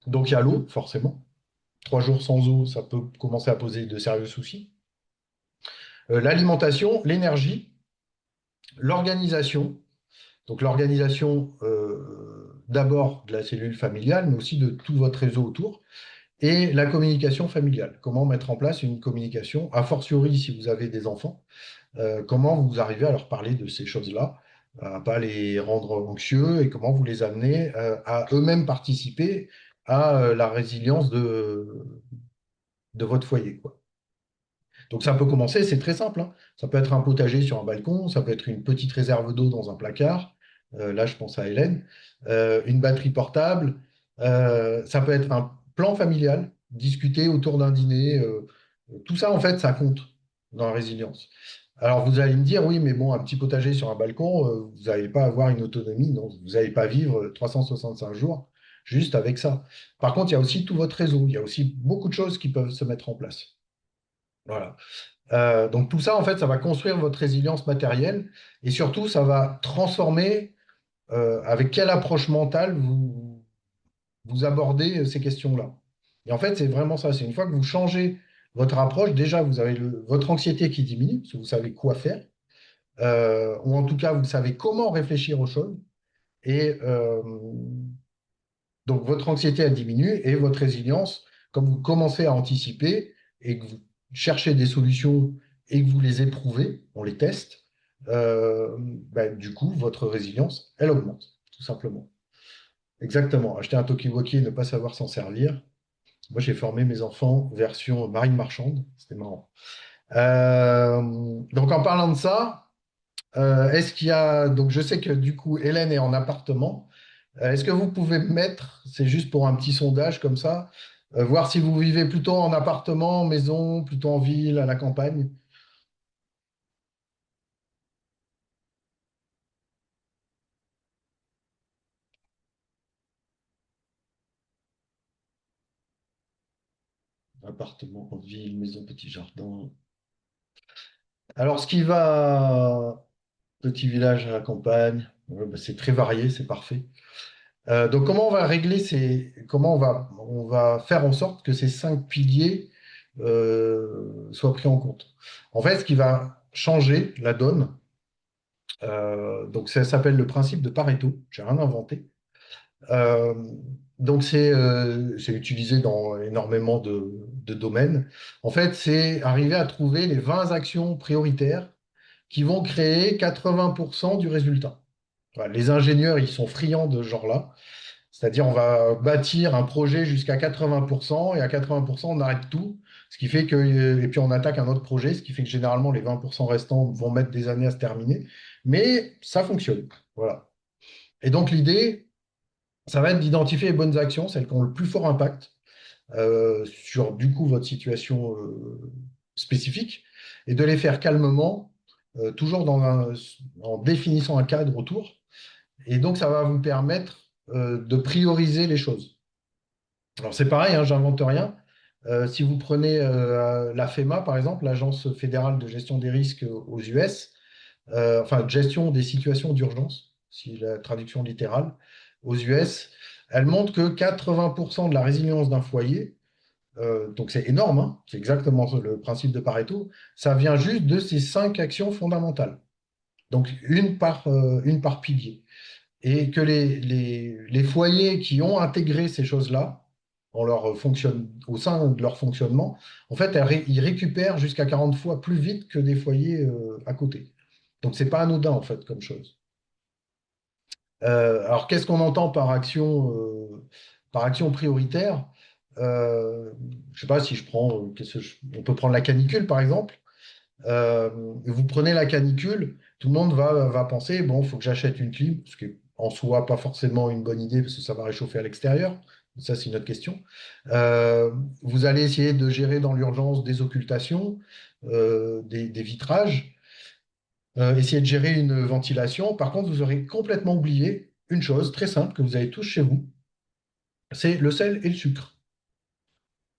Donc, il y a l'eau, forcément. 3 jours sans eau, ça peut commencer à poser de sérieux soucis. L'alimentation, l'énergie, l'organisation. Donc, l'organisation d'abord de la cellule familiale, mais aussi de tout votre réseau autour. Et la communication familiale. Comment mettre en place une communication, a fortiori si vous avez des enfants, comment vous arrivez à leur parler de ces choses-là, à ne pas les rendre anxieux et comment vous les amenez à eux-mêmes participer à la résilience de votre foyer, quoi. Donc ça peut commencer, c'est très simple, hein. Ça peut être un potager sur un balcon, ça peut être une petite réserve d'eau dans un placard. Là, je pense à Hélène. Une batterie portable. Ça peut être un plan familial, discuter autour d'un dîner. Tout ça, en fait, ça compte dans la résilience. Alors vous allez me dire, oui, mais bon, un petit potager sur un balcon, vous n'allez pas avoir une autonomie, non, vous n'allez pas vivre 365 jours juste avec ça. Par contre, il y a aussi tout votre réseau, il y a aussi beaucoup de choses qui peuvent se mettre en place. Voilà. Donc tout ça, en fait, ça va construire votre résilience matérielle et surtout, ça va transformer avec quelle approche mentale vous abordez ces questions-là. Et en fait, c'est vraiment ça. C'est une fois que vous changez votre approche, déjà, vous avez votre anxiété qui diminue, parce que vous savez quoi faire, ou en tout cas, vous savez comment réfléchir aux choses. Et donc, votre anxiété, elle diminue et votre résilience, comme vous commencez à anticiper et que vous cherchez des solutions et que vous les éprouvez, on les teste, du coup, votre résilience, elle augmente, tout simplement. Exactement. Acheter un talkie-walkie et ne pas savoir s'en servir. Moi, j'ai formé mes enfants version marine marchande. C'était marrant. Donc, en parlant de ça, est-ce qu'il y a. Donc, je sais que du coup, Hélène est en appartement. Est-ce que vous pouvez me mettre, c'est juste pour un petit sondage comme ça, voir si vous vivez plutôt en appartement, en maison, plutôt en ville, à la campagne? Appartement, ville, maison, petit jardin. Alors, ce qui va, petit village à la campagne, ouais, bah, c'est très varié, c'est parfait. Donc, comment on va régler comment on va faire en sorte que ces cinq piliers soient pris en compte? En fait, ce qui va changer la donne, donc ça s'appelle le principe de Pareto. J'ai rien inventé. Euh, donc, c'est utilisé dans énormément de domaines. En fait, c'est arriver à trouver les 20 actions prioritaires qui vont créer 80% du résultat. Voilà, les ingénieurs, ils sont friands de ce genre-là. C'est-à-dire, on va bâtir un projet jusqu'à 80% et à 80%, on arrête tout. Ce qui fait que, et puis on attaque un autre projet, ce qui fait que généralement, les 20% restants vont mettre des années à se terminer. Mais ça fonctionne. Voilà. Et donc, l'idée, ça va être d'identifier les bonnes actions, celles qui ont le plus fort impact sur, du coup, votre situation spécifique et de les faire calmement, toujours en définissant un cadre autour Et donc, ça va vous permettre de prioriser les choses. Alors, c'est pareil, hein, j'invente rien. Si vous prenez la FEMA, par exemple, l'Agence fédérale de gestion des risques aux US, enfin, gestion des situations d'urgence, si la traduction littérale, aux US, elle montre que 80% de la résilience d'un foyer, donc c'est énorme, hein, c'est exactement le principe de Pareto, ça vient juste de ces 5 actions fondamentales. Donc une par pilier. Et que les foyers qui ont intégré ces choses-là au sein de leur fonctionnement, en fait, ils récupèrent jusqu'à 40 fois plus vite que des foyers à côté. Donc, c'est pas anodin, en fait, comme chose. Alors, qu'est-ce qu'on entend par action prioritaire? Je sais pas si je prends, on peut prendre la canicule, par exemple. Euh, Vous prenez la canicule, tout le monde va penser, bon, il faut que j'achète une clim, ce qui est en soi pas forcément une bonne idée parce que ça va réchauffer à l'extérieur. Ça, c'est une autre question. Euh, vous allez essayer de gérer dans l'urgence des occultations, des vitrages, essayer de gérer une ventilation. Par contre, vous aurez complètement oublié une chose très simple que vous avez tous chez vous, c'est le sel et le sucre.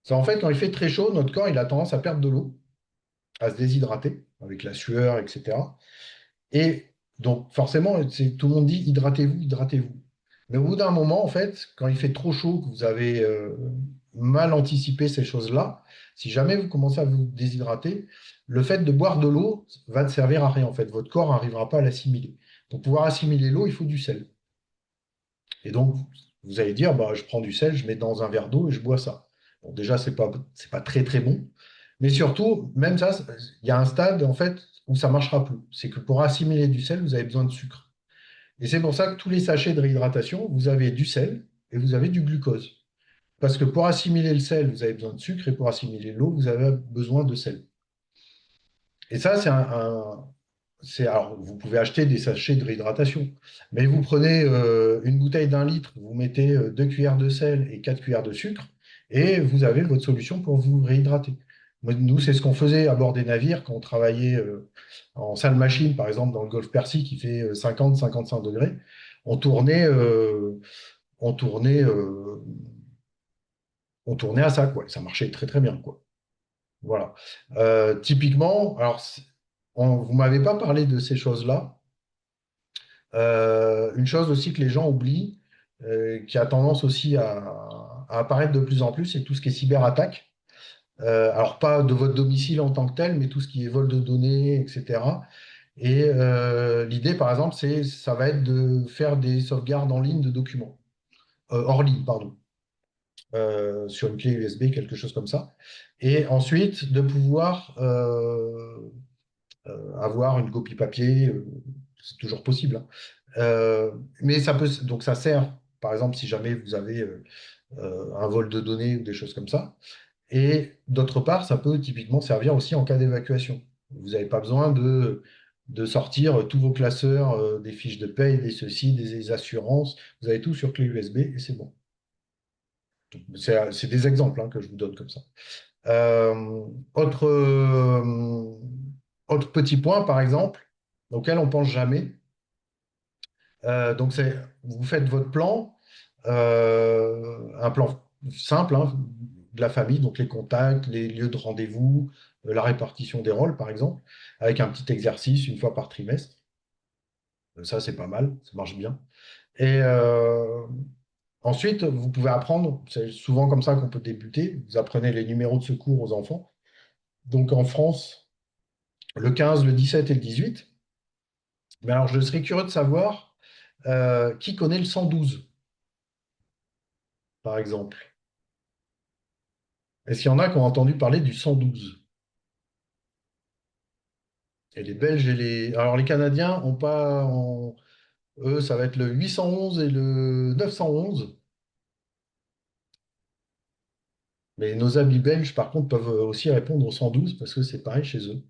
Ça, en fait, quand il fait très chaud, notre corps il a tendance à perdre de l'eau, à se déshydrater avec la sueur, etc. Et donc, forcément, tout le monde dit hydratez-vous, hydratez-vous. Mais au bout d'un moment, en fait, quand il fait trop chaud, que vous avez mal anticipé ces choses-là, si jamais vous commencez à vous déshydrater, le fait de boire de l'eau va ne servir à rien, en fait. Votre corps n'arrivera pas à l'assimiler. Pour pouvoir assimiler l'eau, il faut du sel. Et donc, vous allez dire, bah, je prends du sel, je mets dans un verre d'eau et je bois ça. Bon, déjà, c'est pas très, très bon. Mais surtout, même ça, il y a un stade, en fait, où ça ne marchera plus. C'est que pour assimiler du sel, vous avez besoin de sucre. Et c'est pour ça que tous les sachets de réhydratation, vous avez du sel et vous avez du glucose. Parce que pour assimiler le sel, vous avez besoin de sucre et pour assimiler l'eau, vous avez besoin de sel. Et ça, alors, vous pouvez acheter des sachets de réhydratation, mais vous prenez une bouteille d'1 litre, vous mettez 2 cuillères de sel et 4 cuillères de sucre, et vous avez votre solution pour vous réhydrater. Nous, c'est ce qu'on faisait à bord des navires quand on travaillait en salle machine, par exemple, dans le golfe Persique, qui fait 50-55 degrés. On tournait, euh, on tournait, euh, on tournait à ça, quoi. Et ça marchait très, très bien, quoi. Voilà. Typiquement, alors, vous m'avez pas parlé de ces choses-là. Une chose aussi que les gens oublient, qui a tendance aussi à apparaître de plus en plus, c'est tout ce qui est cyberattaque. Alors, pas de votre domicile en tant que tel, mais tout ce qui est vol de données, etc. Et l'idée, par exemple, ça va être de faire des sauvegardes en ligne de documents, hors ligne, pardon, sur une clé USB, quelque chose comme ça. Et ensuite, de pouvoir avoir une copie papier, c'est toujours possible, hein. Mais donc ça sert, par exemple, si jamais vous avez un vol de données ou des choses comme ça. Et d'autre part, ça peut typiquement servir aussi en cas d'évacuation. Vous n'avez pas besoin de sortir tous vos classeurs, des fiches de paye, des ceci, des assurances. Vous avez tout sur clé USB et c'est bon. C'est des exemples, hein, que je vous donne comme ça. Euh, autre, euh, autre petit point, par exemple, auquel on pense jamais. Donc, vous faites votre plan, un plan simple, hein, de la famille, donc les contacts, les lieux de rendez-vous, la répartition des rôles, par exemple, avec un petit exercice 1 fois par trimestre. Ça, c'est pas mal, ça marche bien. Et ensuite, vous pouvez apprendre, c'est souvent comme ça qu'on peut débuter, vous apprenez les numéros de secours aux enfants. Donc en France, le 15, le 17 et le 18. Mais alors, je serais curieux de savoir qui connaît le 112, par exemple. Est-ce qu'il y en a qui ont entendu parler du 112? Et les Belges et les... Alors, les Canadiens ont pas... Eux, ça va être le 811 et le 911. Mais nos amis belges, par contre, peuvent aussi répondre au 112 parce que c'est pareil chez eux.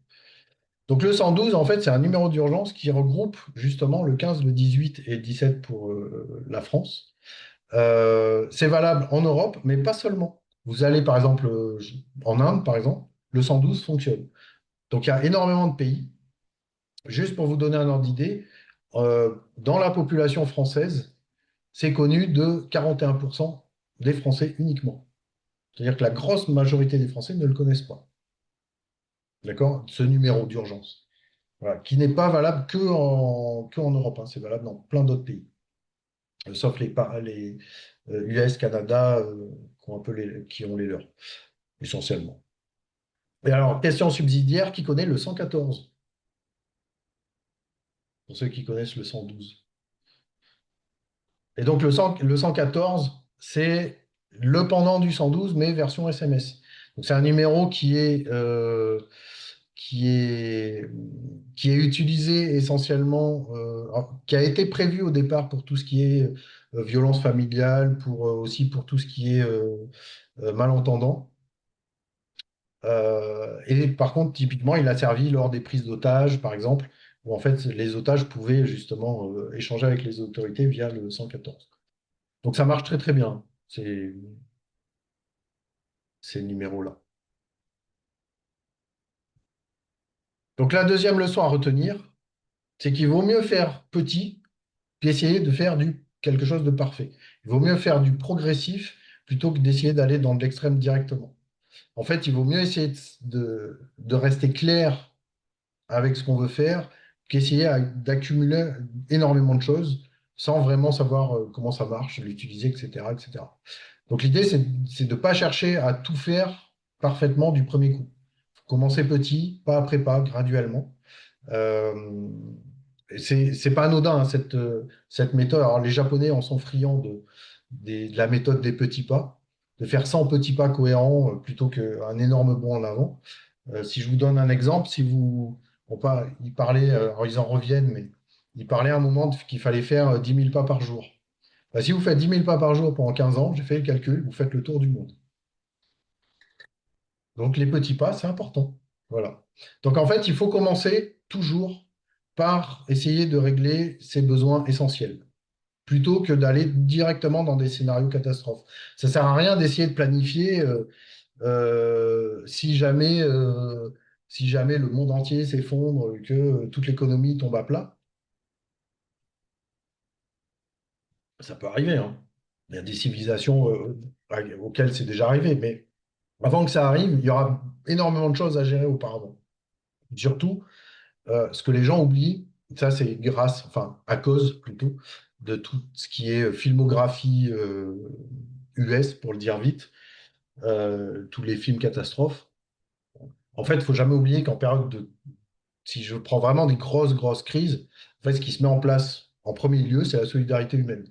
Donc, le 112, en fait, c'est un numéro d'urgence qui regroupe justement le 15, le 18 et le 17 pour la France. C'est valable en Europe, mais pas seulement. Vous allez par exemple en Inde, par exemple, le 112 fonctionne. Donc il y a énormément de pays. Juste pour vous donner un ordre d'idée, dans la population française, c'est connu de 41% des Français uniquement. C'est-à-dire que la grosse majorité des Français ne le connaissent pas. D'accord? Ce numéro d'urgence. Voilà, qui n'est pas valable que en Europe, hein. C'est valable dans plein d'autres pays, sauf les US, Canada, qui ont les leurs, essentiellement. Et alors, question subsidiaire, qui connaît le 114? Pour ceux qui connaissent le 112. Et donc, le 114, c'est le pendant du 112, mais version SMS. Donc, c'est un numéro qui est, qui est utilisé essentiellement, qui a été prévu au départ pour tout ce qui est violence familiale, aussi pour tout ce qui est malentendant. Et par contre, typiquement, il a servi lors des prises d'otages, par exemple, où en fait les otages pouvaient justement échanger avec les autorités via le 114. Donc ça marche très très bien, ces numéros-là. Donc la deuxième leçon à retenir, c'est qu'il vaut mieux faire petit qu'essayer de faire quelque chose de parfait. Il vaut mieux faire du progressif plutôt que d'essayer d'aller dans l'extrême directement. En fait, il vaut mieux essayer de rester clair avec ce qu'on veut faire qu'essayer d'accumuler énormément de choses sans vraiment savoir comment ça marche, l'utiliser, etc., etc. Donc l'idée, c'est de ne pas chercher à tout faire parfaitement du premier coup. Faut commencer petit, pas après pas, graduellement. Euh, et c'est pas anodin, hein, cette méthode. Alors, les Japonais en sont friands de la méthode des petits pas, de faire 100 petits pas cohérents plutôt qu'un énorme bond en avant. Si je vous donne un exemple, si vous, ils parlaient, alors ils en reviennent, mais ils parlaient à un moment qu'il fallait faire 10 000 pas par jour. Bah, si vous faites 10 000 pas par jour pendant 15 ans, j'ai fait le calcul, vous faites le tour du monde. Donc les petits pas, c'est important. Voilà. Donc en fait, il faut commencer toujours par essayer de régler ses besoins essentiels, plutôt que d'aller directement dans des scénarios catastrophes. Ça sert à rien d'essayer de planifier euh, si jamais, euh, si jamais le monde entier s'effondre, que toute l'économie tombe à plat. Ça peut arriver, hein. Il y a des civilisations auxquelles c'est déjà arrivé, mais avant que ça arrive, il y aura énormément de choses à gérer auparavant. Surtout, ce que les gens oublient, ça c'est enfin à cause plutôt, de tout ce qui est filmographie US, pour le dire vite, tous les films catastrophes. En fait, il ne faut jamais oublier qu'en période si je prends vraiment des grosses crises, en fait, ce qui se met en place en premier lieu, c'est la solidarité humaine.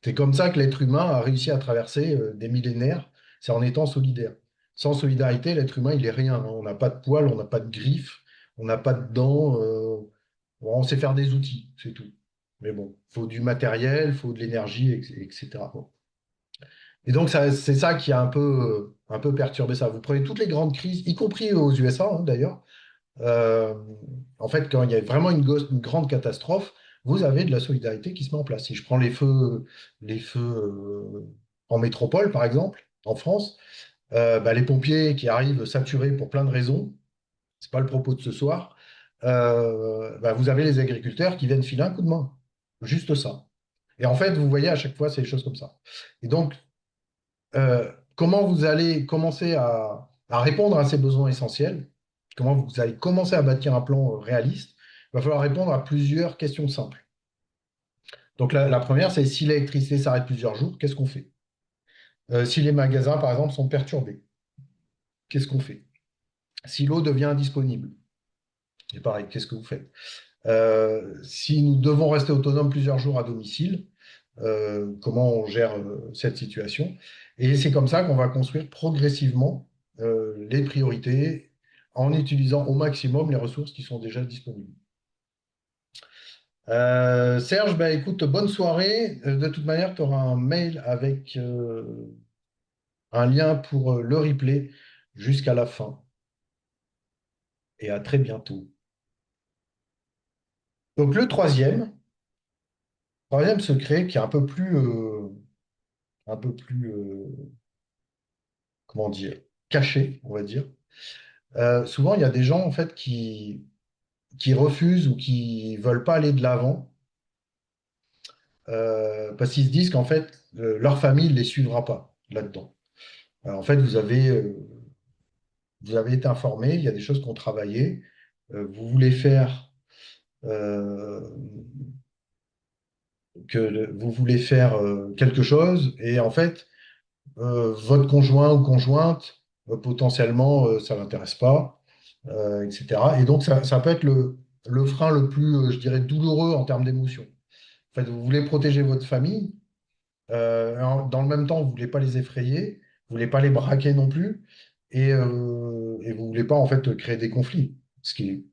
C'est comme ça que l'être humain a réussi à traverser des millénaires, c'est en étant solidaire. Sans solidarité, l'être humain, il est rien, hein. On n'a pas de poils, on n'a pas de griffes, on n'a pas de dents. Bon, on sait faire des outils, c'est tout. Mais bon, il faut du matériel, il faut de l'énergie, etc. Bon. Et donc, c'est ça qui a un peu perturbé ça. Vous prenez toutes les grandes crises, y compris aux USA, hein, d'ailleurs. euh, En fait, quand il y a vraiment une grande catastrophe, vous avez de la solidarité qui se met en place. Si je prends les feux en métropole, par exemple, en France, bah, les pompiers qui arrivent saturés pour plein de raisons, c'est pas le propos de ce soir, bah, vous avez les agriculteurs qui viennent filer un coup de main. Juste ça. Et en fait, vous voyez, à chaque fois, c'est des choses comme ça. Et donc, comment vous allez commencer à répondre à ces besoins essentiels? Comment vous allez commencer à bâtir un plan réaliste? Il va falloir répondre à plusieurs questions simples. Donc, la première, c'est si l'électricité s'arrête plusieurs jours, qu'est-ce qu'on fait? Si les magasins, par exemple, sont perturbés, qu'est-ce qu'on fait? Si l'eau devient indisponible, c'est pareil, qu'est-ce que vous faites? Si nous devons rester autonomes plusieurs jours à domicile, comment on gère cette situation? Et c'est comme ça qu'on va construire progressivement les priorités en utilisant au maximum les ressources qui sont déjà disponibles. Serge, bah, écoute, bonne soirée. De toute manière, tu auras un mail avec un lien pour le replay jusqu'à la fin. Et à très bientôt. Donc le troisième secret qui est un peu plus, comment dire, caché, on va dire. Souvent, il y a des gens en fait qui refusent ou qui veulent pas aller de l'avant parce qu'ils se disent qu'en fait, leur famille ne les suivra pas là-dedans. En fait, vous avez été informé, il y a des choses qu'on travaillait, vous voulez faire, euh, vous voulez faire quelque chose, et en fait, votre conjoint ou conjointe, potentiellement, ça ne l'intéresse pas, etc. Et donc, ça peut être le frein le plus, je dirais, douloureux en termes d'émotion. En fait, vous voulez protéger votre famille, dans le même temps, vous ne voulez pas les effrayer, vous ne voulez pas les braquer non plus, et vous ne voulez pas en fait créer des conflits, ce qui est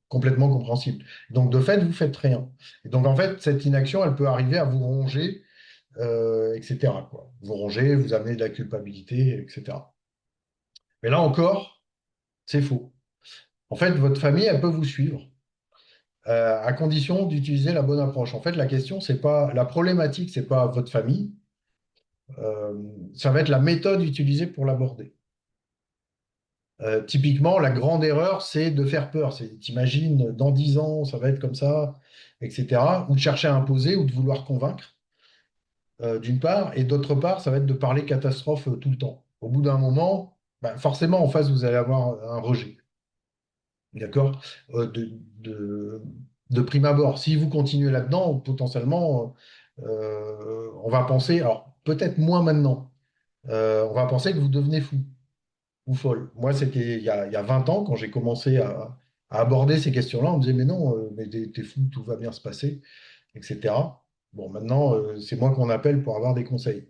complètement compréhensible. Donc, de fait, vous faites rien. Et donc, en fait, cette inaction, elle peut arriver à vous ronger, etc., quoi. Vous ronger, vous amener de la culpabilité, etc. Mais là encore, c'est faux. En fait, votre famille, elle peut vous suivre, à condition d'utiliser la bonne approche. En fait, la question, c'est pas la problématique, c'est pas votre famille, euh, ça va être la méthode utilisée pour l'aborder. Typiquement, la grande erreur, c'est de faire peur. C'est, t'imagines, dans 10 ans, ça va être comme ça, etc. Ou de chercher à imposer ou de vouloir convaincre, d'une part. Et d'autre part, ça va être de parler catastrophe tout le temps. Au bout d'un moment, bah, forcément, en face, vous allez avoir un rejet. D'accord? De prime abord. Si vous continuez là-dedans, potentiellement, on va penser, alors peut-être moins maintenant, on va penser que vous devenez fou ou folle. Moi, c'était il y a 20 ans, quand j'ai commencé à aborder ces questions-là, on me disait, mais non, mais t'es fou, tout va bien se passer, etc. Bon, maintenant, c'est moi qu'on appelle pour avoir des conseils.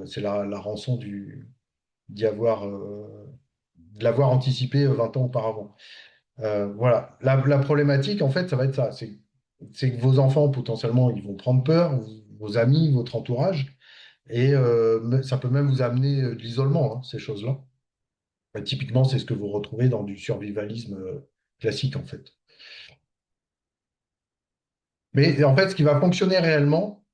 C'est la rançon de l'avoir anticipé 20 ans auparavant. Voilà. La problématique, en fait, ça va être ça. C'est que vos enfants, potentiellement, ils vont prendre peur, vos amis, votre entourage, et ça peut même vous amener de l'isolement, hein, ces choses-là. Typiquement, c'est ce que vous retrouvez dans du survivalisme classique, en fait. Mais en fait, ce qui va fonctionner réellement,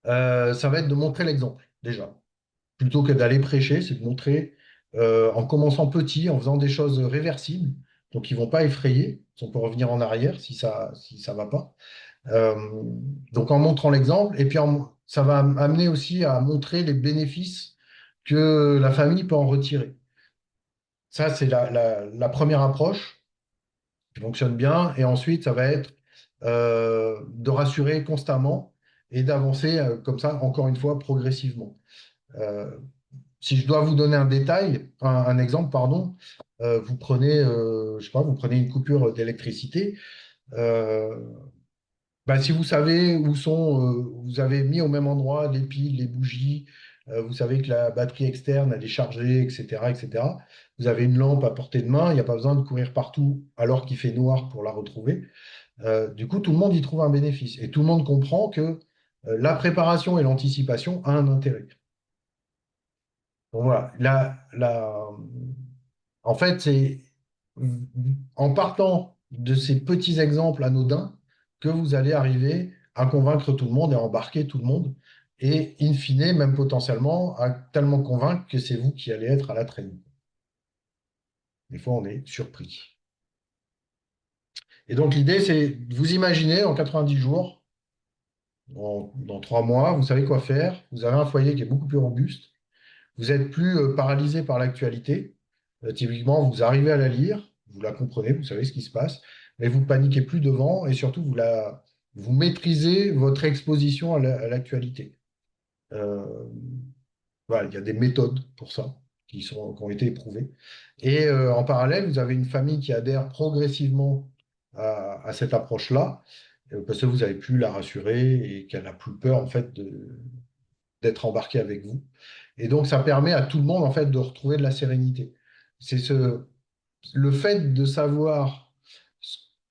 ça va être de montrer l'exemple, déjà. Plutôt que d'aller prêcher, c'est de montrer, en commençant petit, en faisant des choses réversibles, donc ils ne vont pas effrayer, on peut revenir en arrière si ça va pas. Euh, donc en montrant l'exemple, et puis ça va amener aussi à montrer les bénéfices que la famille peut en retirer. Ça, c'est la première approche qui fonctionne bien. Et ensuite, ça va être de rassurer constamment et d'avancer comme ça, encore une fois, progressivement. Euh, Si je dois vous donner un détail, un exemple, pardon, vous prenez, je sais pas, vous prenez une coupure d'électricité. euh, Bah, si vous savez vous avez mis au même endroit les piles, les bougies, vous savez que la batterie externe, elle est chargée, etc., etc. Vous avez une lampe à portée de main, il n'y a pas besoin de courir partout alors qu'il fait noir pour la retrouver. Du coup, tout le monde y trouve un bénéfice. Et tout le monde comprend que la préparation et l'anticipation a un intérêt. Donc voilà, en fait, c'est en partant de ces petits exemples anodins que vous allez arriver à convaincre tout le monde et à embarquer tout le monde. Et in fine, même potentiellement, à tellement convaincre que c'est vous qui allez être à la traîne. Des fois, on est surpris. Et donc, l'idée, c'est de vous imaginer en 90 jours, dans 3 mois, vous savez quoi faire. Vous avez un foyer qui est beaucoup plus robuste. Vous n'êtes plus paralysé par l'actualité. Typiquement, vous arrivez à la lire, vous la comprenez, vous savez ce qui se passe, mais vous ne paniquez plus devant et surtout, vous maîtrisez votre exposition à l'actualité. Euh, voilà, il y a des méthodes pour ça qui ont été éprouvées. Et en parallèle, vous avez une famille qui adhère progressivement à cette approche-là, parce que vous avez pu la rassurer et qu'elle n'a plus peur en fait d'être embarquée avec vous. Et donc, ça permet à tout le monde en fait de retrouver de la sérénité. C'est le fait de savoir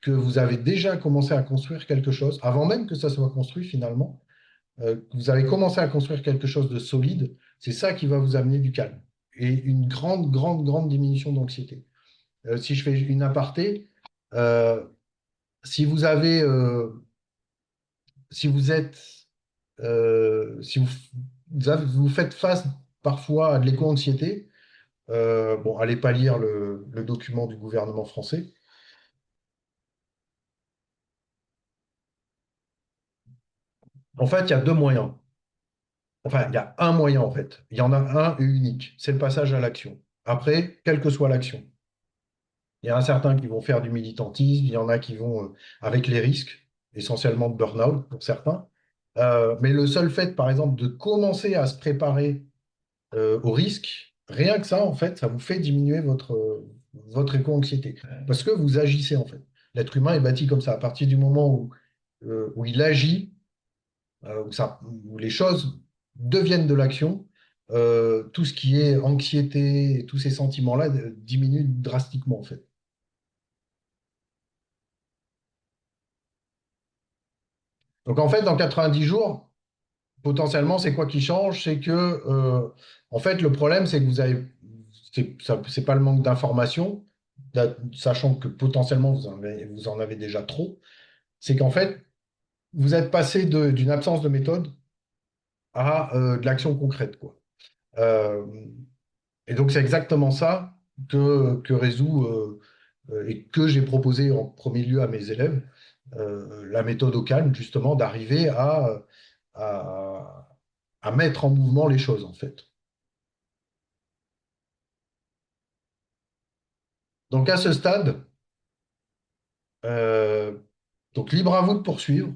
que vous avez déjà commencé à construire quelque chose, avant même que ça soit construit finalement, que vous avez commencé à construire quelque chose de solide, c'est ça qui va vous amener du calme et une grande, grande, grande diminution d'anxiété. Si je fais une aparté, euh, si vous avez, si vous êtes, si vous faites face parfois à de l'éco-anxiété, bon, allez pas lire le document du gouvernement français. En fait, il y a deux moyens. Enfin, il y a un moyen, en fait. Il y en a un et unique. C'est le passage à l'action. Après, quelle que soit l'action. Il y en a certains qui vont faire du militantisme, il y en a qui vont avec les risques, essentiellement de burn-out pour certains. Mais le seul fait, par exemple, de commencer à se préparer au risque, rien que ça, en fait, ça vous fait diminuer votre éco-anxiété. Parce que vous agissez, en fait. L'être humain est bâti comme ça. À partir du moment où il agit, où les choses deviennent de l'action, tout ce qui est anxiété, tous ces sentiments-là diminuent drastiquement, en fait. Donc, en fait, dans 90 jours, potentiellement, c'est quoi qui change? C'est que, en fait, le problème, c'est que c'est pas le manque d'informations, sachant que potentiellement, vous en avez déjà trop. C'est qu'en fait, vous êtes passé d'une absence de méthode à de l'action concrète, quoi. Euh, et donc, c'est exactement ça que résout et que j'ai proposé en premier lieu à mes élèves, la méthode au calme, justement, d'arriver à, à mettre en mouvement les choses, en fait. Donc, à ce stade, euh, donc libre à vous de poursuivre.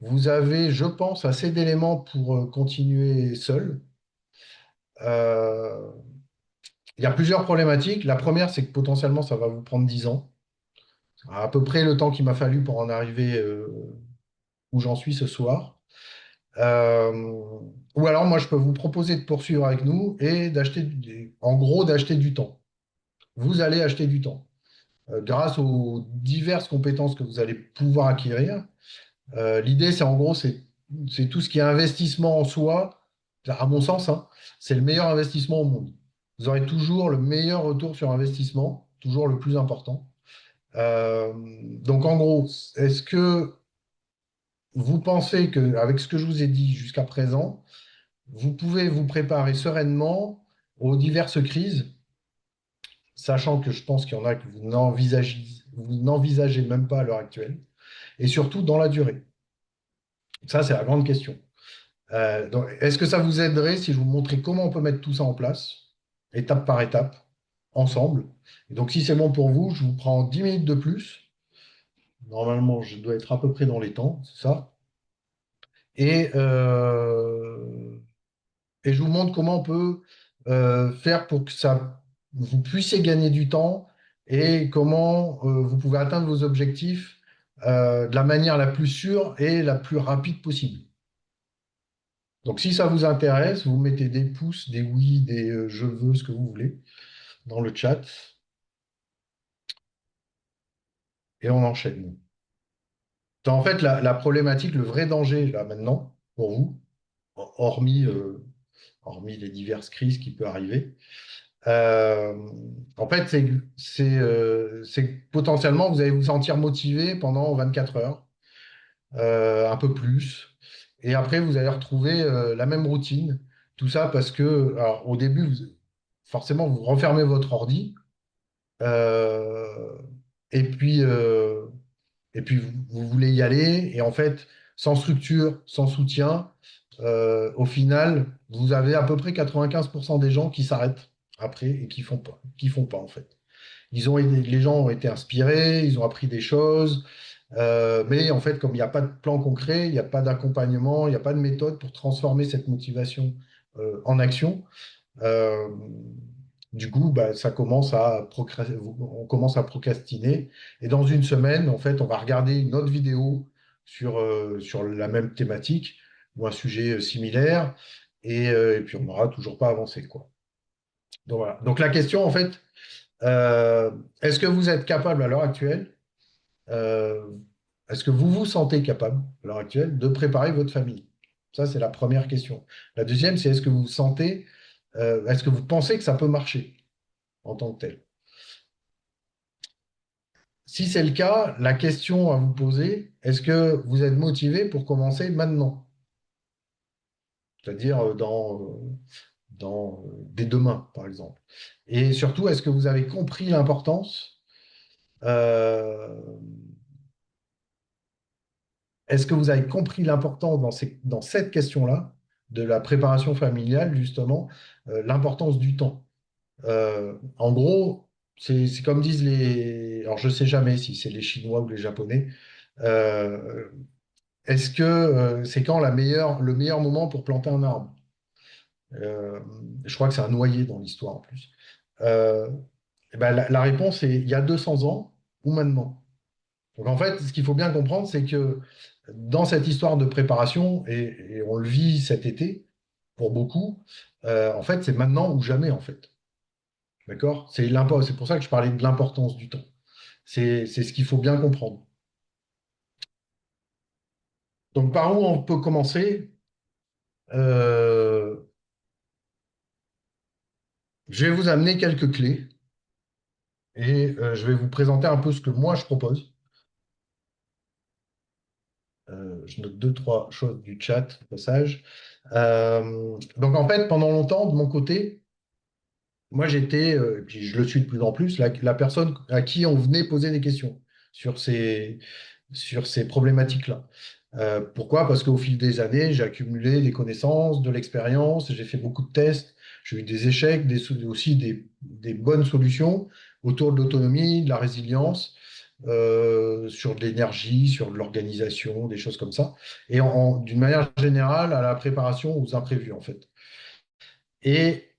Vous avez, je pense, assez d'éléments pour continuer seul. Euh, il y a plusieurs problématiques. La première, c'est que potentiellement, ça va vous prendre 10 ans. À peu près le temps qu'il m'a fallu pour en arriver où j'en suis ce soir. Euh, ou alors, moi, je peux vous proposer de poursuivre avec nous et en gros, d'acheter du temps. Vous allez acheter du temps. Grâce aux diverses compétences que vous allez pouvoir acquérir. L'idée, c'est en gros, c'est tout ce qui est investissement en soi, à mon sens, hein, c'est le meilleur investissement au monde. Vous aurez toujours le meilleur retour sur investissement, toujours le plus important. Euh, donc, en gros, est-ce que vous pensez qu'avec ce que je vous ai dit jusqu'à présent, vous pouvez vous préparer sereinement aux diverses crises, sachant que je pense qu'il y en a que vous n'envisagez même pas à l'heure actuelle, et surtout dans la durée? Ça, c'est la grande question. Donc, est-ce que ça vous aiderait si je vous montrais comment on peut mettre tout ça en place, étape par étape, ensemble? Et donc, si c'est bon pour vous, je vous prends 10 minutes de plus. Normalement, je dois être à peu près dans les temps, c'est ça. Et, euh, et je vous montre comment on peut faire pour que vous puissiez gagner du temps et comment vous pouvez atteindre vos objectifs de la manière la plus sûre et la plus rapide possible. Donc, si ça vous intéresse, vous mettez des pouces, des oui, des je veux, ce que vous voulez dans le chat et on enchaîne. En fait, la problématique, le vrai danger, là, maintenant, pour vous, hormis, hormis les diverses crises qui peuvent arriver, euh, en fait, c'est que potentiellement, vous allez vous sentir motivé pendant 24 heures, un peu plus. Et après, vous allez retrouver la même routine. Tout ça parce que, alors, au début, forcément, vous refermez votre ordi. euh, et puis, euh, et puis vous voulez y aller. Et en fait, sans structure, sans soutien, au final, vous avez à peu près 95% des gens qui s'arrêtent après et qui font pas, en fait. Les gens ont été inspirés, ils ont appris des choses, mais en fait, comme il n'y a pas de plan concret, il n'y a pas d'accompagnement, il n'y a pas de méthode pour transformer cette motivation en action, euh, du coup, bah, on commence à procrastiner. Et dans une semaine, en fait, on va regarder une autre vidéo sur la même thématique ou un sujet similaire, et puis on n'aura toujours pas avancé, quoi. Donc voilà. Donc la question, en fait, euh, est-ce que vous êtes capable à l'heure actuelle, euh, est-ce que vous vous sentez capable à l'heure actuelle de préparer votre famille? Ça, c'est la première question. La deuxième, c'est est-ce que vous pensez que ça peut marcher en tant que tel? Si c'est le cas, la question à vous poser, est-ce que vous êtes motivé pour commencer maintenant? C'est-à-dire dès demain, par exemple. Et surtout, est-ce que vous avez compris l'importance euh, est-ce que vous avez compris l'importance dans cette question-là de la préparation familiale, justement, l'importance du temps? En gros, c'est comme disent les... Alors, je ne sais jamais si c'est les Chinois ou les Japonais. euh, Est-ce que c'est quand le meilleur moment pour planter un arbre? Euh, je crois que c'est un noyer dans l'histoire en plus. Euh, eh ben, la réponse est il y a 200 ans ou maintenant. Donc en fait, ce qu'il faut bien comprendre, c'est que dans cette histoire de préparation, et on le vit cet été pour beaucoup, en fait, c'est maintenant ou jamais en fait. D'accord? C'est pour ça que je parlais de l'importance du temps. C'est ce qu'il faut bien comprendre. Donc par où on peut commencer? Euh, je vais vous amener quelques clés et je vais vous présenter un peu ce que moi je propose. Je note deux, trois choses du chat au passage. Donc en fait, pendant longtemps, de mon côté, moi j'étais, et puis je le suis de plus en plus, la personne à qui on venait poser des questions sur ces problématiques-là. Pourquoi? Parce qu'au fil des années, j'ai accumulé des connaissances, de l'expérience, j'ai fait beaucoup de tests, j'ai eu des échecs, aussi des bonnes solutions autour de l'autonomie, de la résilience, sur de l'énergie, sur de l'organisation, des choses comme ça. Et d'une manière générale, à la préparation aux imprévus, en fait. Et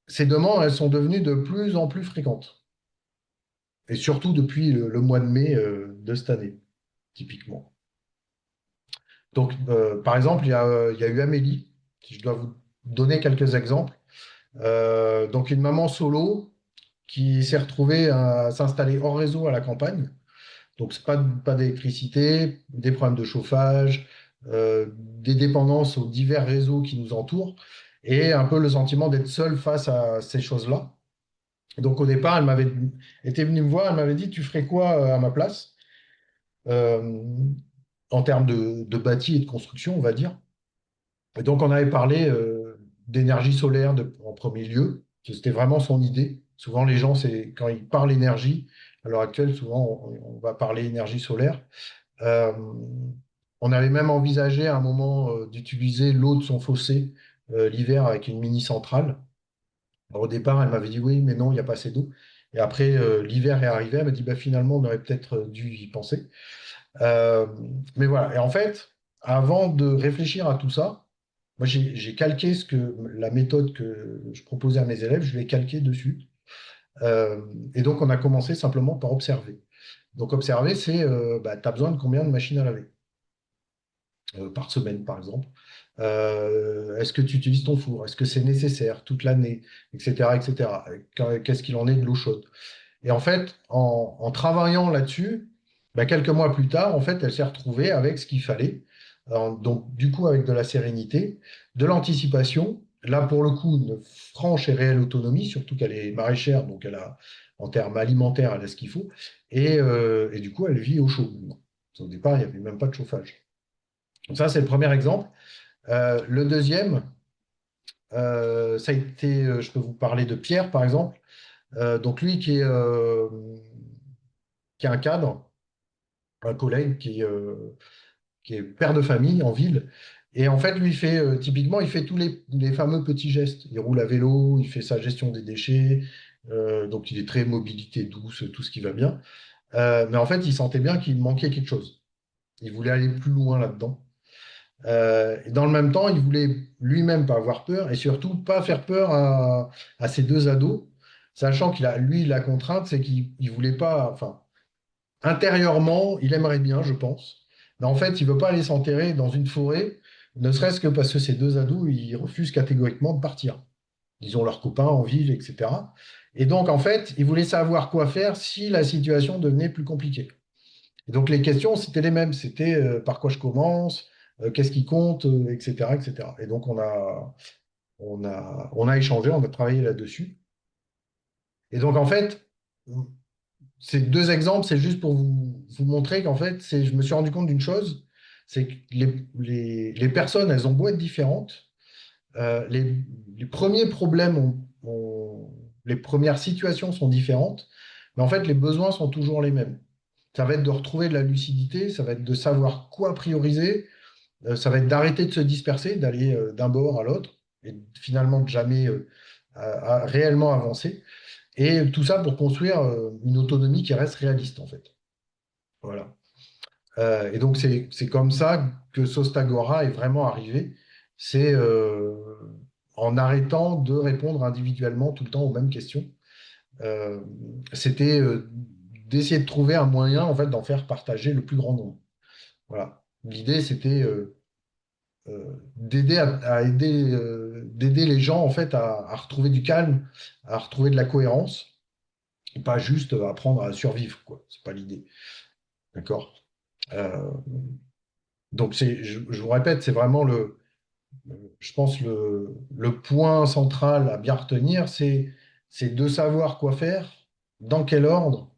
ces demandes, elles sont devenues de plus en plus fréquentes. Et surtout depuis le mois de mai de cette année, typiquement. Donc, par exemple, il y a eu Amélie, si je dois vous donner quelques exemples. Donc, une maman solo qui s'est retrouvée à s'installer hors réseau à la campagne. Donc, c'est pas d'électricité, des problèmes de chauffage, des dépendances aux divers réseaux qui nous entourent, et un peu le sentiment d'être seule face à ces choses-là. Donc, au départ, était venue me voir, elle m'avait dit, tu ferais quoi à ma place, euh, en termes de bâti et de construction, on va dire. Et donc, on avait parlé d'énergie solaire en premier lieu. C'était vraiment son idée. Souvent, les gens, c'est quand ils parlent énergie, à l'heure actuelle, souvent, on va parler énergie solaire. Euh, on avait même envisagé à un moment d'utiliser l'eau de son fossé l'hiver avec une mini-centrale. Alors, au départ, elle m'avait dit oui, mais non, il n'y a pas assez d'eau. Et après, l'hiver est arrivé, elle m'a dit bah, finalement, on aurait peut-être dû y penser. Euh, mais voilà. Et en fait, avant de réfléchir à tout ça, moi, j'ai calqué la méthode que je proposais à mes élèves, je l'ai calqué dessus. Et donc, on a commencé simplement par observer. Donc, observer, c'est, bah, tu as besoin de combien de machines à laver par semaine, par exemple. Est-ce que tu utilises ton four? Est-ce que c'est nécessaire toute l'année, etc., etc. Qu'est-ce qu'il en est de l'eau chaude? Et en fait, en travaillant là-dessus, bah, quelques mois plus tard, en fait, elle s'est retrouvée avec ce qu'il fallait. Donc, du coup, avec de la sérénité, de l'anticipation. Là, pour le coup, une franche et réelle autonomie, surtout qu'elle est maraîchère, donc en termes alimentaires, elle a ce qu'il faut. Et du coup, elle vit au chaud. Au départ, il n'y avait même pas de chauffage. Donc ça, c'est le premier exemple. Le deuxième, ça a été, je peux vous parler de Pierre, par exemple. Donc lui qui est un cadre, un collègue qui est père de famille en ville. Et en fait, lui, typiquement, il fait tous les fameux petits gestes. Il roule à vélo, il fait sa gestion des déchets, donc il est très mobilité douce, tout ce qui va bien. Mais en fait, il sentait bien qu'il manquait quelque chose. Il voulait aller plus loin là-dedans. Et dans le même temps, il voulait lui-même pas avoir peur et surtout pas faire peur à ses deux ados, sachant lui, la contrainte, c'est qu'il voulait pas, enfin, intérieurement, il aimerait bien, je pense, mais en fait, il veut pas aller s'enterrer dans une forêt, ne serait-ce que parce que ces deux ados, ils refusent catégoriquement de partir. Ils ont leurs copains en ville, etc. Et donc, en fait, il voulait savoir quoi faire si la situation devenait plus compliquée. Et donc les questions, c'était les mêmes. C'était par quoi je commence, qu'est-ce qui compte, etc., etc. Et donc on a échangé, on a travaillé là-dessus. Et donc en fait, ces deux exemples, c'est juste pour vous montrer qu'en fait, je me suis rendu compte d'une chose, c'est que les personnes, elles ont beau être différentes, les premiers problèmes, les premières situations sont différentes, mais en fait, les besoins sont toujours les mêmes. Ça va être de retrouver de la lucidité, ça va être de savoir quoi prioriser, ça va être d'arrêter de se disperser, d'aller d'un bord à l'autre, et finalement de jamais à réellement avancer. Et tout ça pour construire une autonomie qui reste réaliste, en fait. Voilà. Et donc, c'est comme ça que Sostagora est vraiment arrivé. C'est en arrêtant de répondre individuellement tout le temps aux mêmes questions. Euh, C'était d'essayer de trouver un moyen, en fait, d'en faire partager le plus grand nombre. Voilà. L'idée, c'était d'aider d'aider les gens, en fait, à retrouver du calme, à retrouver de la cohérence, et pas juste apprendre à survivre, quoi. C'est pas l'idée. D'accord? Euh, donc, je vous répète, c'est vraiment je pense, le point central à bien retenir, c'est de savoir quoi faire, dans quel ordre,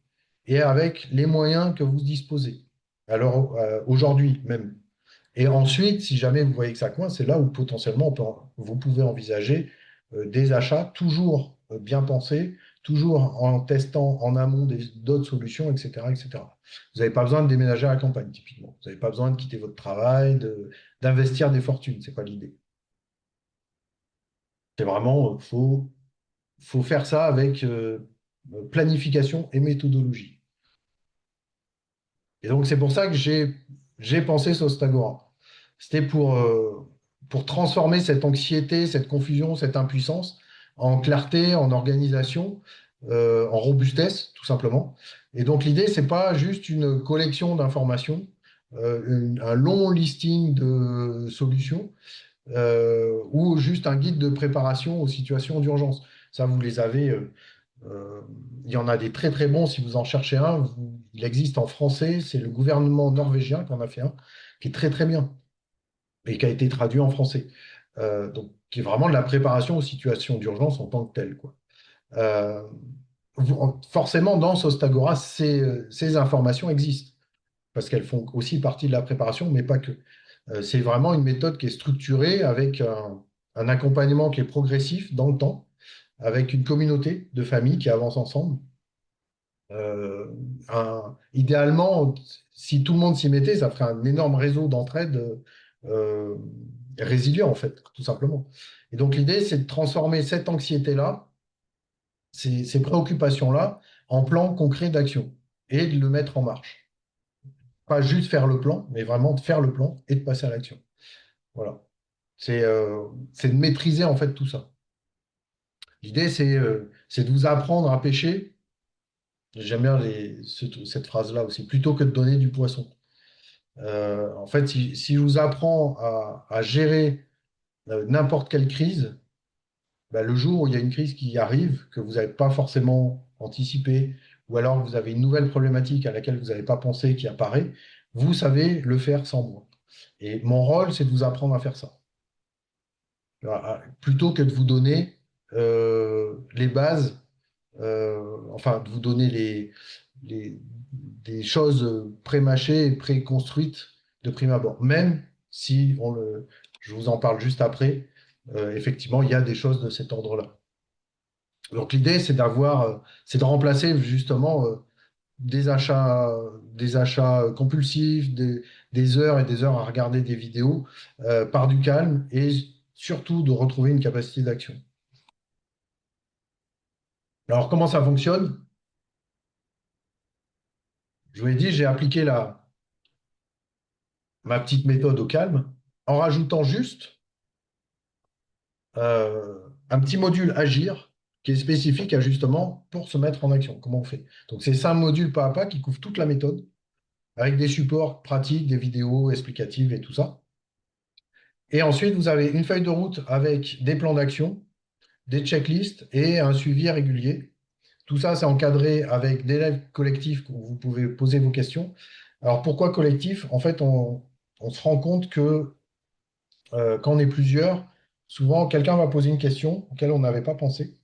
et avec les moyens que vous disposez. Alors, aujourd'hui même. Et ensuite, si jamais vous voyez que ça coince, c'est là où potentiellement vous pouvez envisager des achats toujours bien pensés, toujours en testant en amont d'autres solutions, etc., etc. Vous n'avez pas besoin de déménager à la campagne, typiquement. Vous n'avez pas besoin de quitter votre travail, d'investir des fortunes. Ce n'est pas l'idée. C'est vraiment, faut faire ça avec planification et méthodologie. Et donc, c'est pour ça que j'ai pensé Sostagora. C'était pour transformer cette anxiété, cette confusion, cette impuissance en clarté, en organisation, en robustesse, tout simplement. Et donc, l'idée, c'est pas juste une collection d'informations, un long listing de solutions, ou juste un guide de préparation aux situations d'urgence. Ça, vous les avez. Euh, il y en a des très très bons si vous en cherchez un. Il existe en français, c'est le gouvernement norvégien qui en a fait un, qui est très très bien et qui a été traduit en français. Donc, qui est vraiment de la préparation aux situations d'urgence en tant que telle, quoi. Euh, Forcément, dans Sostagora, ces informations existent parce qu'elles font aussi partie de la préparation, mais pas que. C'est vraiment une méthode qui est structurée avec un accompagnement qui est progressif dans le temps, avec une communauté de familles qui avancent ensemble. Euh, Idéalement, si tout le monde s'y mettait, ça ferait un énorme réseau d'entraide euh, résilient, en fait, tout simplement. Et donc, l'idée, c'est de transformer cette anxiété-là, ces préoccupations-là, en plan concret d'action et de le mettre en marche. Pas juste faire le plan, mais vraiment de faire le plan et de passer à l'action. Voilà. C'est de maîtriser, en fait, tout ça. L'idée, c'est de vous apprendre à pêcher. J'aime bien cette phrase-là aussi, plutôt que de donner du poisson. En fait, si je vous apprends à gérer n'importe quelle crise, bah, le jour où il y a une crise qui arrive, que vous n'avez pas forcément anticipé, ou alors que vous avez une nouvelle problématique à laquelle vous n'avez pas pensé qui apparaît, vous savez le faire sans moi. Et mon rôle, c'est de vous apprendre à faire ça. Voilà. Plutôt que de vous donner les bases, enfin, de vous donner des choses pré-mâchées et pré-construites de prime abord. Même si je vous en parle juste après, effectivement, il y a des choses de cet ordre-là. Donc l'idée, c'est de remplacer justement des achats compulsifs, des heures et des heures à regarder des vidéos par du calme et surtout de retrouver une capacité d'action. Alors comment ça fonctionne? Je vous l'ai dit, j'ai appliqué ma petite méthode au calme en rajoutant juste un petit module Agir qui est spécifique à justement pour se mettre en action. Comment on fait? Donc, c'est 5 modules pas à pas qui couvrent toute la méthode avec des supports pratiques, des vidéos explicatives et tout ça. Et ensuite, vous avez une feuille de route avec des plans d'action, des checklists et un suivi régulier. Tout ça, c'est encadré avec des lives collectifs où vous pouvez poser vos questions. Alors, pourquoi collectif? En fait, on se rend compte que quand on est plusieurs, souvent, quelqu'un va poser une question auquel on n'avait pas pensé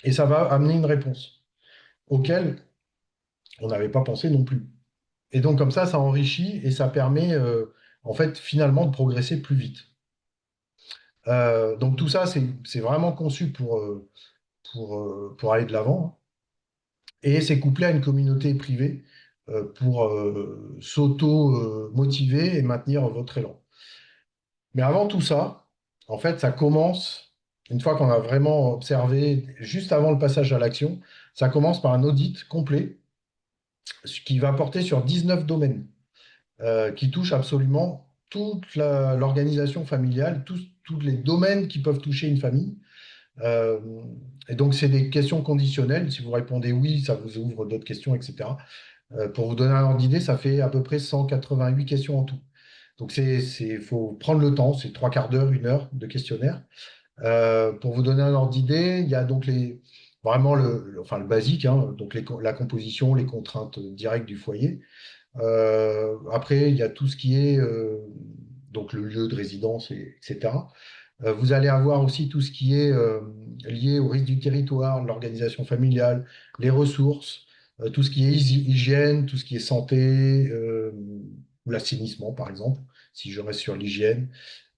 et ça va amener une réponse auquel on n'avait pas pensé non plus. Et donc, comme ça enrichit et ça permet, en fait, finalement, de progresser plus vite. Donc, tout ça, c'est vraiment conçu pour aller de l'avant, hein. Et c'est couplé à une communauté privée pour s'auto-motiver et maintenir votre élan. Mais avant tout ça, en fait, ça commence, une fois qu'on a vraiment observé, juste avant le passage à l'action, ça commence par un audit complet ce qui va porter sur 19 domaines qui touchent absolument toute l'organisation familiale, tous les domaines qui peuvent toucher une famille. Euh, et donc, c'est des questions conditionnelles. Si vous répondez oui, ça vous ouvre d'autres questions, etc. Pour vous donner un ordre d'idée, ça fait à peu près 188 questions en tout. Donc, faut prendre le temps, c'est trois quarts d'heure, une heure de questionnaire. Pour vous donner un ordre d'idée, il y a donc vraiment enfin, le basique, hein, donc la composition, les contraintes directes du foyer. Après, il y a tout ce qui est donc le lieu de résidence, etc. Vous allez avoir aussi tout ce qui est lié au risque du territoire, l'organisation familiale, les ressources, tout ce qui est hygiène, tout ce qui est santé, ou l'assainissement, par exemple, si je reste sur l'hygiène.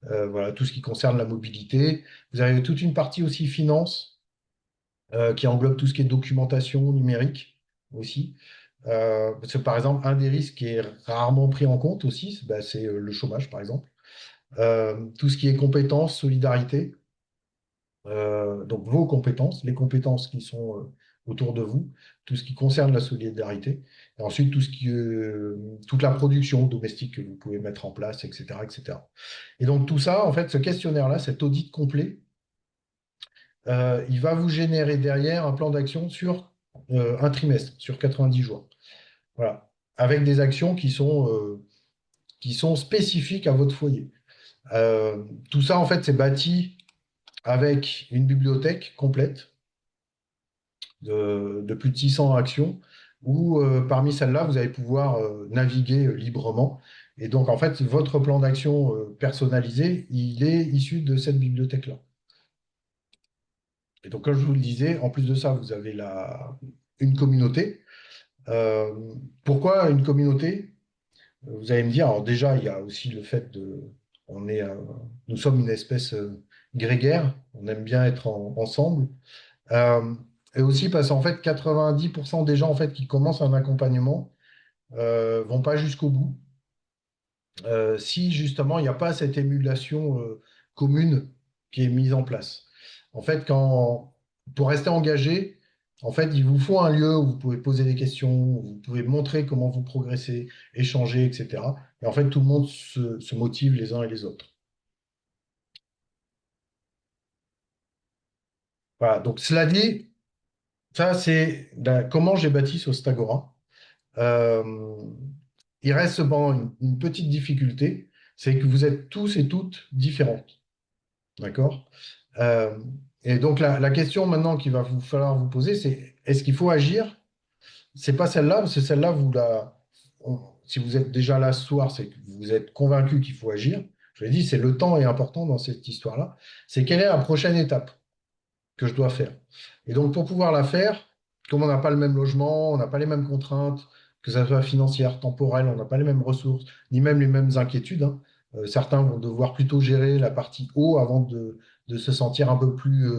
Voilà, tout ce qui concerne la mobilité. Vous avez toute une partie aussi finance, qui englobe tout ce qui est documentation numérique aussi. Parce que, par exemple, un des risques qui est rarement pris en compte aussi, bah, c'est le chômage, par exemple. Tout ce qui est compétences, solidarité, donc vos compétences, les compétences qui sont autour de vous, tout ce qui concerne la solidarité, et ensuite toute la production domestique que vous pouvez mettre en place, etc., etc. Et donc tout ça, en fait, ce questionnaire-là, cet audit complet, il va vous générer derrière un plan d'action sur un trimestre, sur 90 jours. Voilà. Avec des actions qui sont spécifiques à votre foyer. Tout ça, en fait, c'est bâti avec une bibliothèque complète de plus de 600 actions, où parmi celles-là, vous allez pouvoir naviguer librement. Et donc, en fait, votre plan d'action personnalisé, il est issu de cette bibliothèque-là. Et donc, comme je vous le disais, en plus de ça, vous avez une communauté. Euh, Pourquoi une communauté? Vous allez me dire, alors déjà, il y a aussi le fait on est, nous sommes une espèce grégaire, on aime bien être ensemble. Euh, et aussi parce qu'en fait, 90% des gens en fait, qui commencent un accompagnement vont pas jusqu'au bout. Si justement il n'y a pas cette émulation commune qui est mise en place. En fait, pour rester engagé, en fait, il vous faut un lieu où vous pouvez poser des questions, où vous pouvez montrer comment vous progressez, échanger, etc. Et en fait, tout le monde se motive les uns et les autres. Voilà, donc cela dit, ça c'est comment j'ai bâti Sostagora. Euh, il reste cependant une petite difficulté, c'est que vous êtes tous et toutes différentes. D'accord? Euh, et donc, la question maintenant qu'il va vous falloir vous poser, c'est est-ce qu'il faut agir? C'est pas celle-là, parce que celle-là, si vous êtes déjà là ce soir, c'est que vous êtes convaincu qu'il faut agir. Je l'ai dit, c'est le temps est important dans cette histoire-là. C'est quelle est la prochaine étape que je dois faire? Et donc, pour pouvoir la faire, comme on n'a pas le même logement, on n'a pas les mêmes contraintes, que ça soit financière, temporelle, on n'a pas les mêmes ressources, ni même les mêmes inquiétudes, hein. Certains vont devoir plutôt gérer la partie eau avant de se sentir un peu plus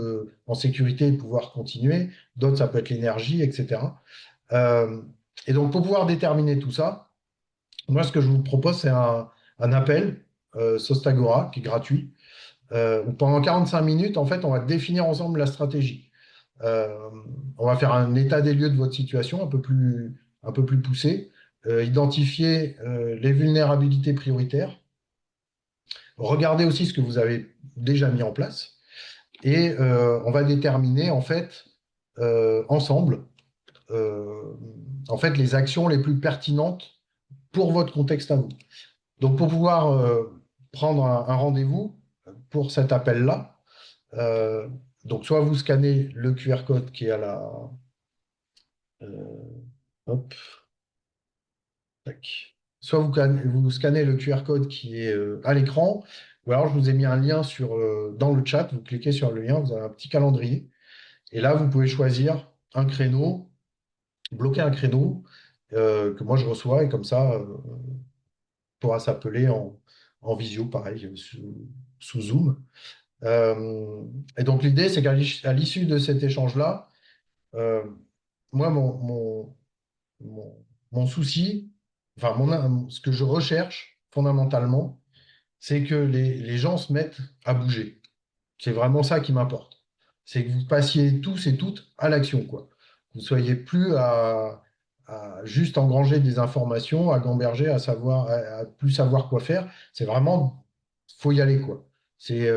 en sécurité et pouvoir continuer. D'autres, ça peut être l'énergie, etc. Euh, et donc, pour pouvoir déterminer tout ça, moi, ce que je vous propose, c'est un appel Sostagora qui est gratuit, où pendant 45 minutes, en fait, on va définir ensemble la stratégie. Euh, on va faire un état des lieux de votre situation un peu plus poussé, identifier les vulnérabilités prioritaires, regarder aussi ce que vous avez déjà mis en place, et on va déterminer en fait ensemble euh, en fait les actions les plus pertinentes pour votre contexte à vous. Donc pour pouvoir prendre un rendez-vous pour cet appel-là, euh, donc soit vous scannez le QR code qui est à euh, hop, tac. Soit vous scannez le QR code qui est à l'écran, ou alors je vous ai mis un lien dans le chat, vous cliquez sur le lien, vous avez un petit calendrier, et là vous pouvez choisir un créneau, bloquer un créneau que moi je reçois, et comme ça, pourra s'appeler en visio, pareil, sous Zoom. Et donc l'idée, c'est à l'issue de cet échange-là, euh, moi, mon, mon souci, enfin, ce que je recherche fondamentalement, c'est que les gens se mettent à bouger. C'est vraiment ça qui m'importe. C'est que vous passiez tous et toutes à l'action, quoi. Vous ne soyez plus à juste engranger des informations, à gamberger, à plus savoir quoi faire. C'est vraiment, faut y aller, quoi. C'est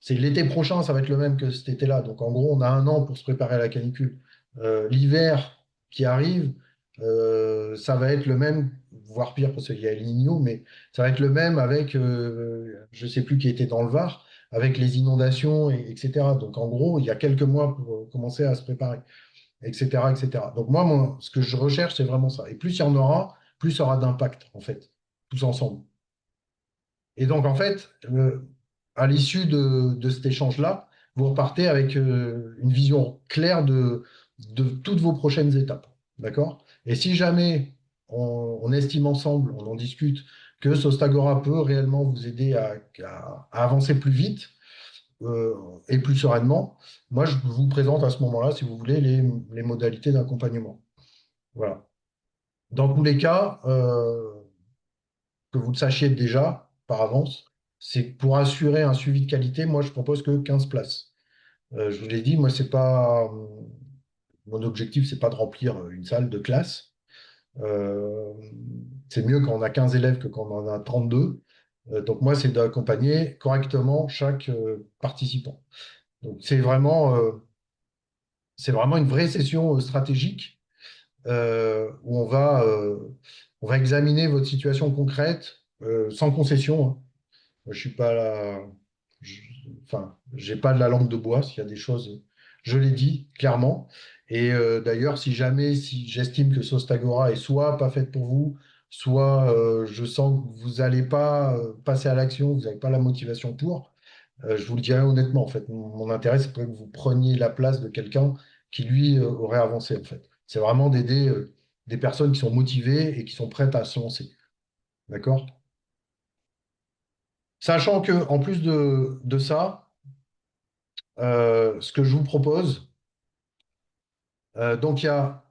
c'est l'été prochain, ça va être le même que cet été-là. Donc en gros, on a un an pour se préparer à la canicule. L'hiver qui arrive, ça va être le même, voire pire parce qu'il y a El Niño, mais ça va être le même avec, je ne sais plus qui était dans le Var avec les inondations, etc. Donc, en gros, il y a quelques mois pour commencer à se préparer, etc., etc. Donc, moi, ce que je recherche, c'est vraiment ça. Et plus il y en aura, plus ça aura d'impact, en fait, tous ensemble. Et donc, en fait, à l'issue de cet échange-là, vous repartez avec une vision claire de toutes vos prochaines étapes. D'accord? Et si jamais on estime ensemble, on en discute, que Sostagora peut réellement vous aider à avancer plus vite, euh, et plus sereinement, moi, je vous présente à ce moment-là, si vous voulez, les modalités d'accompagnement. Voilà. Dans tous les cas, que vous le sachiez déjà par avance, c'est que pour assurer un suivi de qualité, moi, je propose que 15 places. Je vous l'ai dit, moi, c'est pas mon objectif, c'est pas de remplir une salle de classe. Euh, c'est mieux quand on a 15 élèves que quand on en a 32. Donc moi, c'est d'accompagner correctement chaque participant. Donc c'est vraiment une vraie session stratégique où on va examiner votre situation concrète sans concession, hein. Moi, je suis pas là, je- enfin, j'ai pas de la langue de bois. S'il y a des choses, je l'ai dit clairement. Et d'ailleurs, si j'estime que Sostagora est soit pas faite pour vous, soit je sens que vous n'allez pas passer à l'action, vous n'avez pas la motivation pour, je vous le dirai honnêtement, en fait, mon intérêt, c'est pas que vous preniez la place de quelqu'un qui, lui, aurait avancé, en fait. C'est vraiment d'aider des personnes qui sont motivées et qui sont prêtes à se lancer. D'accord? Sachant que, en plus de ça, ce que je vous propose, donc il y a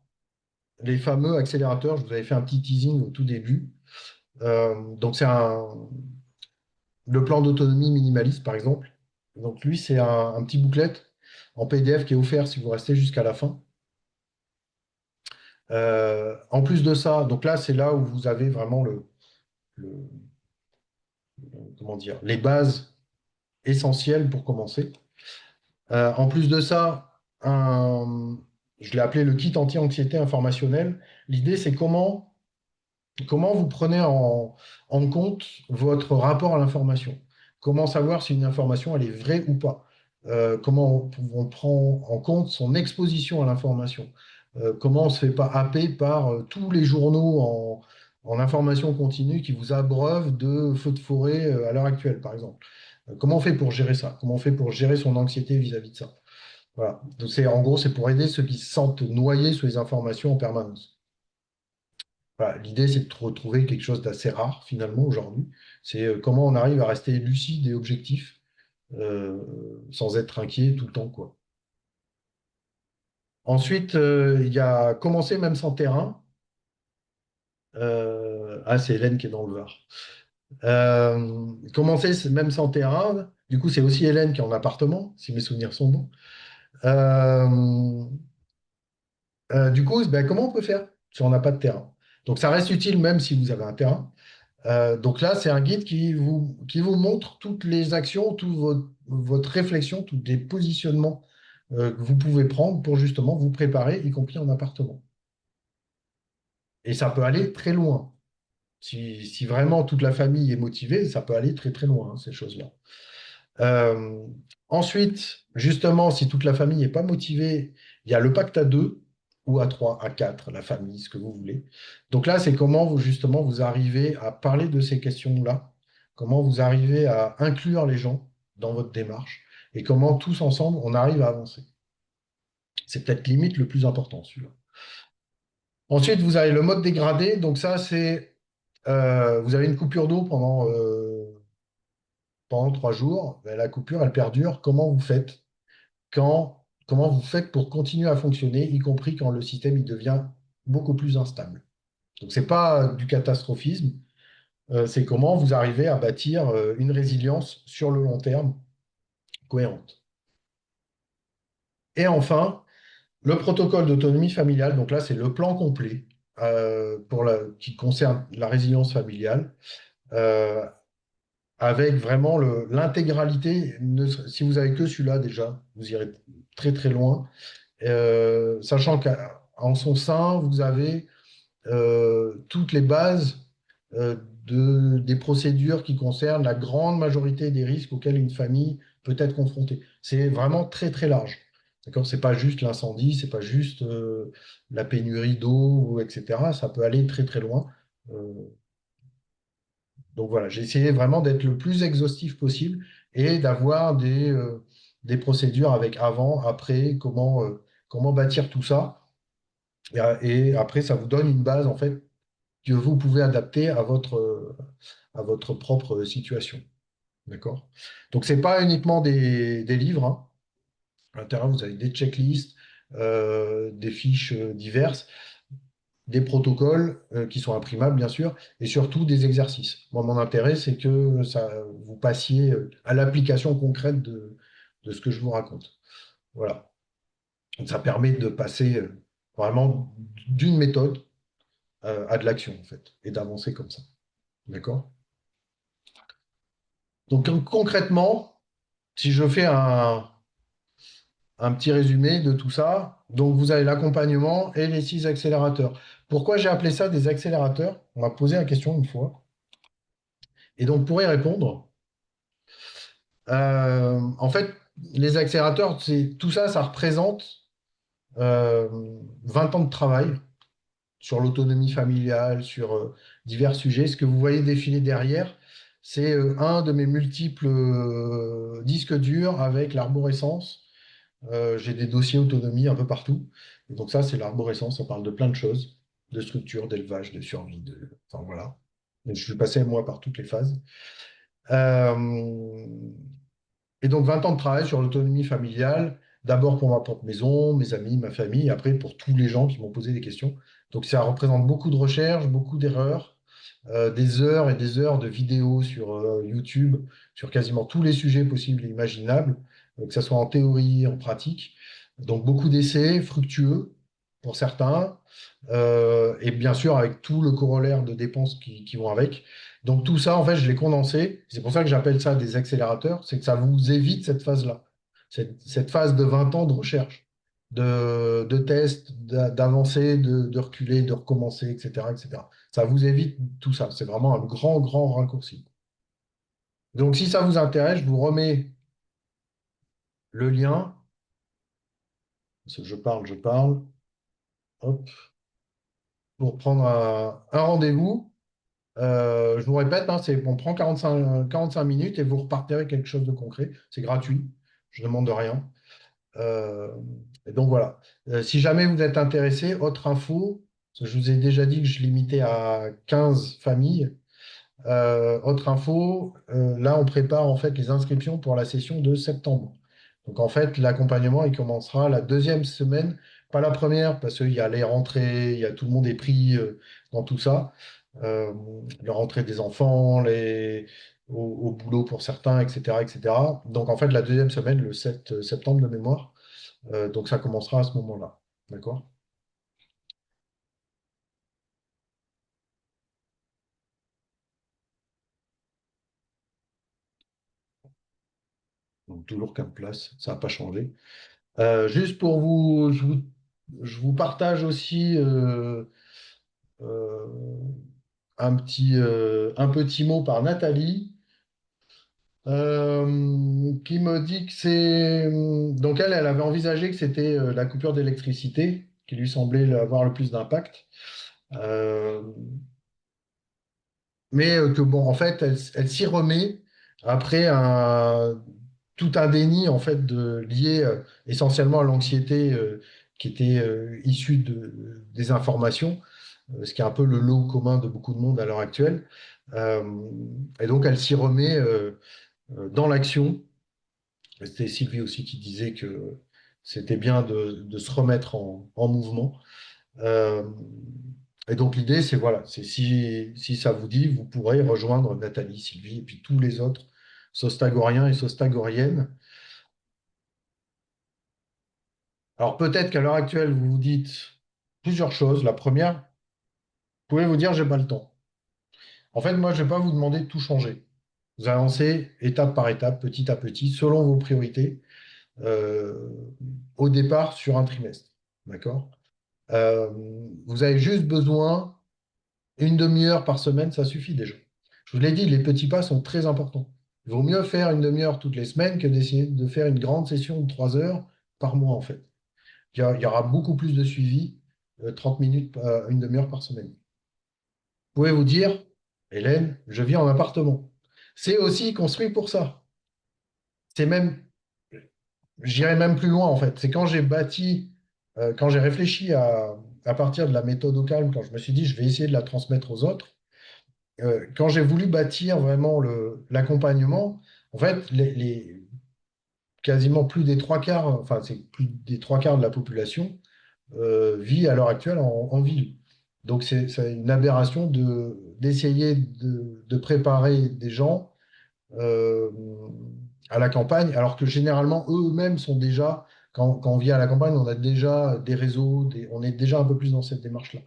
les fameux accélérateurs, je vous avais fait un petit teasing au tout début. Donc c'est le plan d'autonomie minimaliste, par exemple. Donc lui, c'est un petit booklet en PDF qui est offert si vous restez jusqu'à la fin. En plus de ça, donc là, c'est là où vous avez vraiment le- comment dire, les bases essentielles pour commencer. En plus de ça, je l'ai appelé le kit anti-anxiété informationnel. L'idée, c'est comment vous prenez en compte votre rapport à l'information. Comment savoir si une information, elle est vraie ou pas. Comment on prend en compte son exposition à l'information. Comment on ne se fait pas happer par tous les journaux en information continue qui vous abreuvent de feux de forêt à l'heure actuelle, par exemple. Comment on fait pour gérer ça? Comment on fait pour gérer son anxiété vis-à-vis de ça? Voilà. Donc en gros, c'est pour aider ceux qui se sentent noyés sous les informations en permanence. Voilà. L'idée, c'est de retrouver quelque chose d'assez rare finalement aujourd'hui. C'est comment on arrive à rester lucide et objectif euh, sans être inquiet tout le temps, quoi. Ensuite, il y a commencer même sans terrain. Ah, c'est Hélène qui est dans le Var. Commencer même sans terrain. Du coup, c'est aussi Hélène qui est en appartement, si mes souvenirs sont bons. Euh, du coup, ben, comment on peut faire si on n'a pas de terrain? Donc, ça reste utile même si vous avez un terrain. Donc là, c'est un guide qui vous montre toutes les actions, toute votre réflexion, tous les positionnements que vous pouvez prendre pour justement vous préparer, y compris en appartement. Et ça peut aller très loin. Si vraiment toute la famille est motivée, ça peut aller très très loin, hein, ces choses-là. Euh, Ensuite, justement, si toute la famille n'est pas motivée, il y a le pacte à deux ou à trois, à quatre, la famille, ce que vous voulez. Donc là, c'est comment vous, justement, vous arrivez à parler de ces questions-là, comment vous arrivez à inclure les gens dans votre démarche et comment tous ensemble, on arrive à avancer. C'est peut-être limite le plus important, celui-là. Ensuite, vous avez le mode dégradé. Donc ça, c'est, vous avez une coupure d'eau pendant 3 jours. Ben, la coupure, elle perdure. Comment vous faites comment vous faites pour continuer à fonctionner, y compris quand le système il devient beaucoup plus instable. Donc, ce n'est pas du catastrophisme, c'est comment vous arrivez à bâtir une résilience sur le long terme cohérente. Et enfin, le protocole d'autonomie familiale, donc là, c'est le plan complet qui concerne la résilience familiale, euh, avec vraiment l'intégralité. Si vous avez que celui-là, déjà, vous irez très très loin. Sachant qu'en son sein, vous avez toutes les bases des procédures qui concernent la grande majorité des risques auxquels une famille peut être confrontée. C'est vraiment très très large. D'accord? C'est pas juste l'incendie, c'est pas juste la pénurie d'eau, etc. Ça peut aller très très loin. Euh, donc voilà, j'ai essayé vraiment d'être le plus exhaustif possible et d'avoir des procédures avec avant, après, comment bâtir tout ça. Et après, ça vous donne une base en fait que vous pouvez adapter à votre propre situation. D'accord? Donc, ce n'est pas uniquement des livres, hein. À l'intérieur, vous avez des checklists, des fiches diverses, des protocoles qui sont imprimables, bien sûr, et surtout des exercices. Moi, mon intérêt, c'est que vous passiez à l'application concrète de ce que je vous raconte. Voilà. Donc, ça permet de passer vraiment d'une méthode à de l'action, en fait, et d'avancer comme ça. D'accord? Donc concrètement, si je fais un petit résumé de tout ça, donc vous avez l'accompagnement et les 6 accélérateurs. Pourquoi j'ai appelé ça des accélérateurs? On m'a posé la question une fois. Et donc pour y répondre, en fait, les accélérateurs, tout ça, ça représente euh, 20 ans de travail sur l'autonomie familiale, sur divers sujets. Ce que vous voyez défiler derrière, c'est un de mes multiples disques durs avec l'arborescence. J'ai des dossiers autonomie un peu partout. Et donc ça, c'est l'arborescence. Ça parle de plein de choses, de structure, d'élevage, de survie. Enfin voilà. Et je suis passé, moi, par toutes les phases. Euh, et donc 20 ans de travail sur l'autonomie familiale, d'abord pour ma propre maison, mes amis, ma famille, et après pour tous les gens qui m'ont posé des questions. Donc ça représente beaucoup de recherches, beaucoup d'erreurs, des heures et des heures de vidéos sur YouTube, sur quasiment tous les sujets possibles et imaginables, que ce soit en théorie, en pratique. Donc beaucoup d'essais fructueux pour certains, et bien sûr avec tout le corollaire de dépenses qui vont avec. Donc tout ça, en fait, je l'ai condensé. C'est pour ça que j'appelle ça des accélérateurs, c'est que ça vous évite cette phase-là, cette phase de 20 ans de recherche, de tests, d'avancer, de reculer, de recommencer, etc., etc. Ça vous évite tout ça. C'est vraiment un grand, grand raccourci. Donc si ça vous intéresse, je vous remets le lien. Parce que je parle. Hop, pour prendre un rendez-vous. Je vous répète, hein, on prend 45 minutes et vous repartez avec quelque chose de concret. C'est gratuit, je ne demande rien. Euh, et donc voilà. Si jamais vous êtes intéressé, autre info, parce que je vous ai déjà dit que je limitais à 15 familles. Autre info, là on prépare en fait les inscriptions pour la session de septembre. Donc en fait, l'accompagnement il commencera la deuxième semaine, pas la première, parce qu'il y a les rentrées, tout le monde est pris dans tout ça. Euh, la rentrée des enfants, au boulot pour certains, etc., etc. Donc en fait, la deuxième semaine, le 7 septembre de mémoire. Donc ça commencera à ce moment-là. D'accord? Donc toujours 15 places, ça n'a pas changé. Juste pour vous, je vous partage aussi euh, un petit mot par Nathalie, qui me dit que c'est... Donc elle avait envisagé que c'était la coupure d'électricité qui lui semblait avoir le plus d'impact. Euh, mais que bon, en fait, elle s'y remet après tout un déni en fait lié essentiellement à l'anxiété qui était issue des informations, ce qui est un peu le lot commun de beaucoup de monde à l'heure actuelle. Euh, et donc, elle s'y remet dans l'action. C'était Sylvie aussi qui disait que c'était bien de se remettre en mouvement. Euh, Et donc l'idée, c'est voilà, c'est si ça vous dit, vous pourrez rejoindre Nathalie, Sylvie et puis tous les autres sostagoriens et sostagoriennes. Alors peut-être qu'à l'heure actuelle, vous vous dites plusieurs choses. La première, vous pouvez vous dire, j'ai pas le temps. En fait, moi, je ne vais pas vous demander de tout changer. Vous avancez étape par étape, petit à petit, selon vos priorités, euh, au départ sur un trimestre. D'accord? Euh, Vous avez juste besoin, une demi-heure par semaine, ça suffit déjà. Je vous l'ai dit, les petits pas sont très importants. Il vaut mieux faire une demi-heure toutes les semaines que d'essayer de faire une grande session de 3 heures par mois, en fait. Il y aura beaucoup plus de suivi, 30 minutes, une demi-heure par semaine. Vous pouvez vous dire, Hélène, je vis en appartement. C'est aussi construit pour ça. C'est même, j'irais même plus loin, en fait. C'est quand j'ai bâti, quand j'ai réfléchi à partir de la méthode au calme, quand je me suis dit, je vais essayer de la transmettre aux autres, quand j'ai voulu bâtir vraiment l'accompagnement, en fait, quasiment plus des trois quarts, enfin, c'est plus des trois quarts de la population vit à l'heure actuelle en ville. Donc, c'est une aberration d'essayer de préparer des gens euh, à la campagne, alors que généralement, eux-mêmes sont déjà, quand on vit à la campagne, on a déjà des réseaux, on est déjà un peu plus dans cette démarche-là.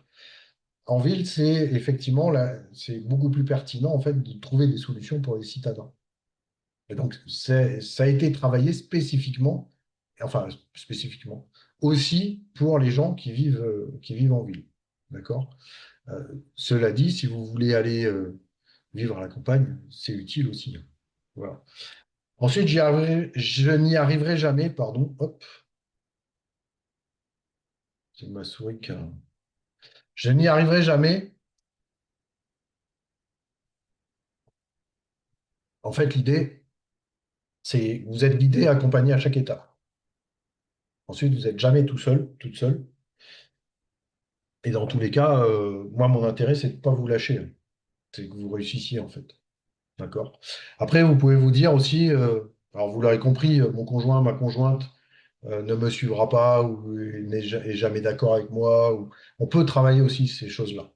En ville, c'est effectivement, là, c'est beaucoup plus pertinent en fait de trouver des solutions pour les citadins. Et donc, ça a été travaillé spécifiquement, enfin spécifiquement, aussi pour les gens qui vivent en ville. D'accord? Cela dit, si vous voulez aller vivre à la campagne, c'est utile aussi, hein. Voilà. Ensuite, je n'y arriverai jamais, pardon, hop, c'est ma souris qui a... Je n'y arriverai jamais. En fait, l'idée, c'est vous êtes guidé et accompagné à chaque étape. Ensuite, vous n'êtes jamais tout seul, toute seule. Et dans tous les cas, moi, mon intérêt, c'est de ne pas vous lâcher, hein. C'est que vous réussissiez, en fait. D'accord? Après, vous pouvez vous dire aussi, alors vous l'aurez compris, mon conjoint, ma conjointe ne me suivra pas ou est jamais d'accord avec moi. On peut travailler aussi ces choses-là.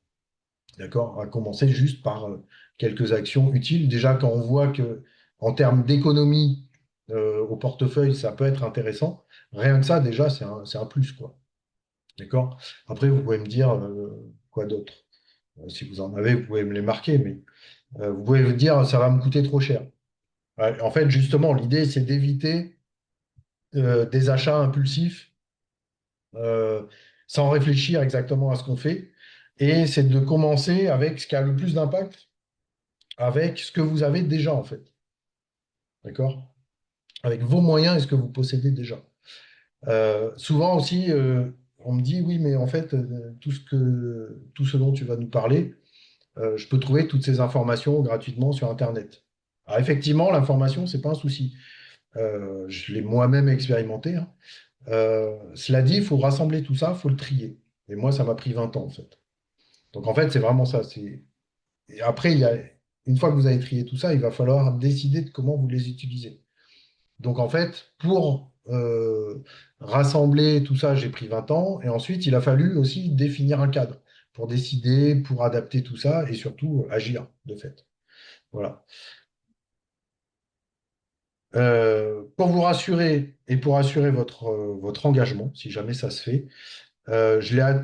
D'accord? À commencer juste par quelques actions utiles. Déjà, quand on voit que en termes d'économie au portefeuille, ça peut être intéressant, rien que ça, déjà, c'est un plus, quoi. D'accord? Après, vous pouvez me dire quoi d'autre. Si vous en avez, vous pouvez me les marquer, mais vous pouvez vous dire ça va me coûter trop cher. Ouais, en fait, justement, l'idée, c'est d'éviter des achats impulsifs euh, sans réfléchir exactement à ce qu'on fait. Et c'est de commencer avec ce qui a le plus d'impact, avec ce que vous avez déjà, en fait. D'accord? Avec vos moyens et ce que vous possédez déjà. Souvent aussi, on me dit, oui, mais en fait, tout ce dont tu vas nous parler, je peux trouver toutes ces informations gratuitement sur Internet. Alors effectivement, l'information, c'est pas un souci. Je l'ai moi-même expérimenté, hein. Cela dit, il faut rassembler tout ça, il faut le trier. Et moi, ça m'a pris 20 ans, en fait. Donc, en fait, c'est vraiment ça. Et après, une fois que vous avez trié tout ça, il va falloir décider de comment vous les utilisez. Donc, en fait, pour rassembler tout ça, j'ai pris 20 ans. Et ensuite, il a fallu aussi définir un cadre pour décider, pour adapter tout ça et surtout agir, de fait. Voilà. Pour vous rassurer et pour assurer votre engagement, si jamais ça se fait, je l'ai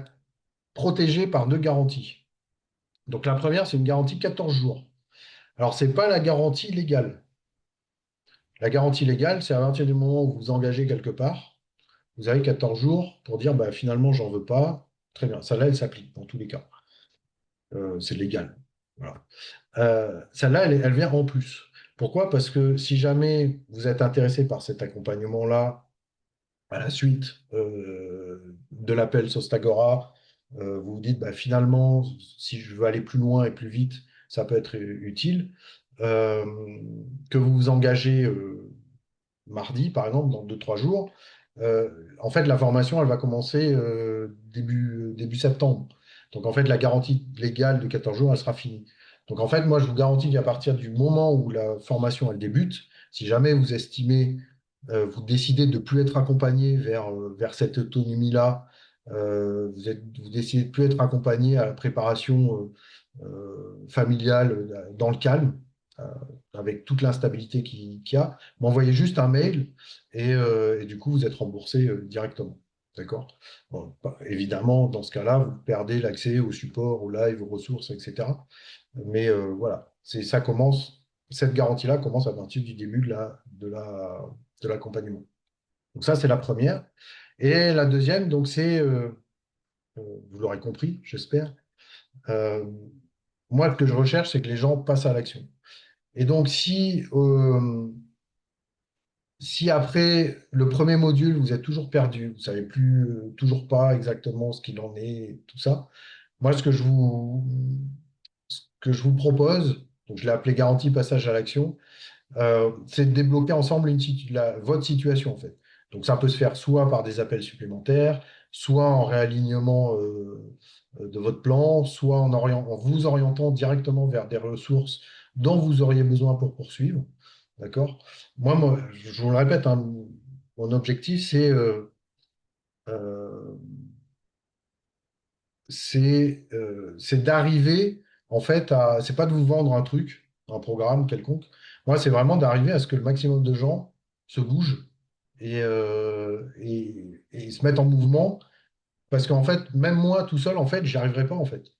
protégé par deux garanties. Donc la première, c'est une garantie 14 jours. Alors, ce n'est pas la garantie légale. La garantie légale, c'est à partir du moment où vous engagez quelque part, vous avez 14 jours pour dire bah, finalement, j'en veux pas. Très bien. Celle-là, elle s'applique dans tous les cas. C'est légal. Voilà. Celle-là, elle vient en plus. Pourquoi? Parce que si jamais vous êtes intéressé par cet accompagnement-là, à la suite de l'appel Sostagora, vous vous dites bah, finalement, si je veux aller plus loin et plus vite, ça peut être utile. Euh, que vous vous engagez mardi, par exemple, dans 2, 3 jours. En fait, la formation, elle va commencer début septembre. Donc, en fait, la garantie légale de 14 jours, elle sera finie. Donc, en fait, moi, je vous garantis qu'à partir du moment où la formation, elle débute, si jamais vous estimez, vous décidez de ne plus être accompagné vers cette autonomie-là, Vous décidez de plus être accompagné à la préparation familiale dans le calme, euh, avec toute l'instabilité qu'il y a, m'envoyez juste un mail et du coup, vous êtes remboursé directement. D'accord? Bon, évidemment, dans ce cas-là, vous perdez l'accès au support, au live, aux ressources, etc. Mais voilà, ça commence, cette garantie-là commence à partir du début de l'accompagnement. Donc ça, c'est la première. Et la deuxième, donc c'est, vous l'aurez compris, j'espère, euh, moi, ce que je recherche, c'est que les gens passent à l'action. Et donc, si après le premier module, vous êtes toujours perdu, vous ne savez plus, toujours pas exactement ce qu'il en est, tout ça, moi, ce que je vous propose, donc je l'ai appelé garantie passage à l'action, c'est de débloquer ensemble votre situation, en fait. Donc, ça peut se faire soit par des appels supplémentaires, soit en réalignement de votre plan, soit en vous orientant directement vers des ressources dont vous auriez besoin pour poursuivre. D'accord? Je vous le répète, hein, mon objectif, euh, c'est d'arriver, en fait, c'est pas de vous vendre un truc, un programme quelconque. Moi, c'est vraiment d'arriver à ce que le maximum de gens se bougent et se mettent en mouvement. Parce qu'en fait, même moi, tout seul, en fait, j'y arriverai pas, en fait.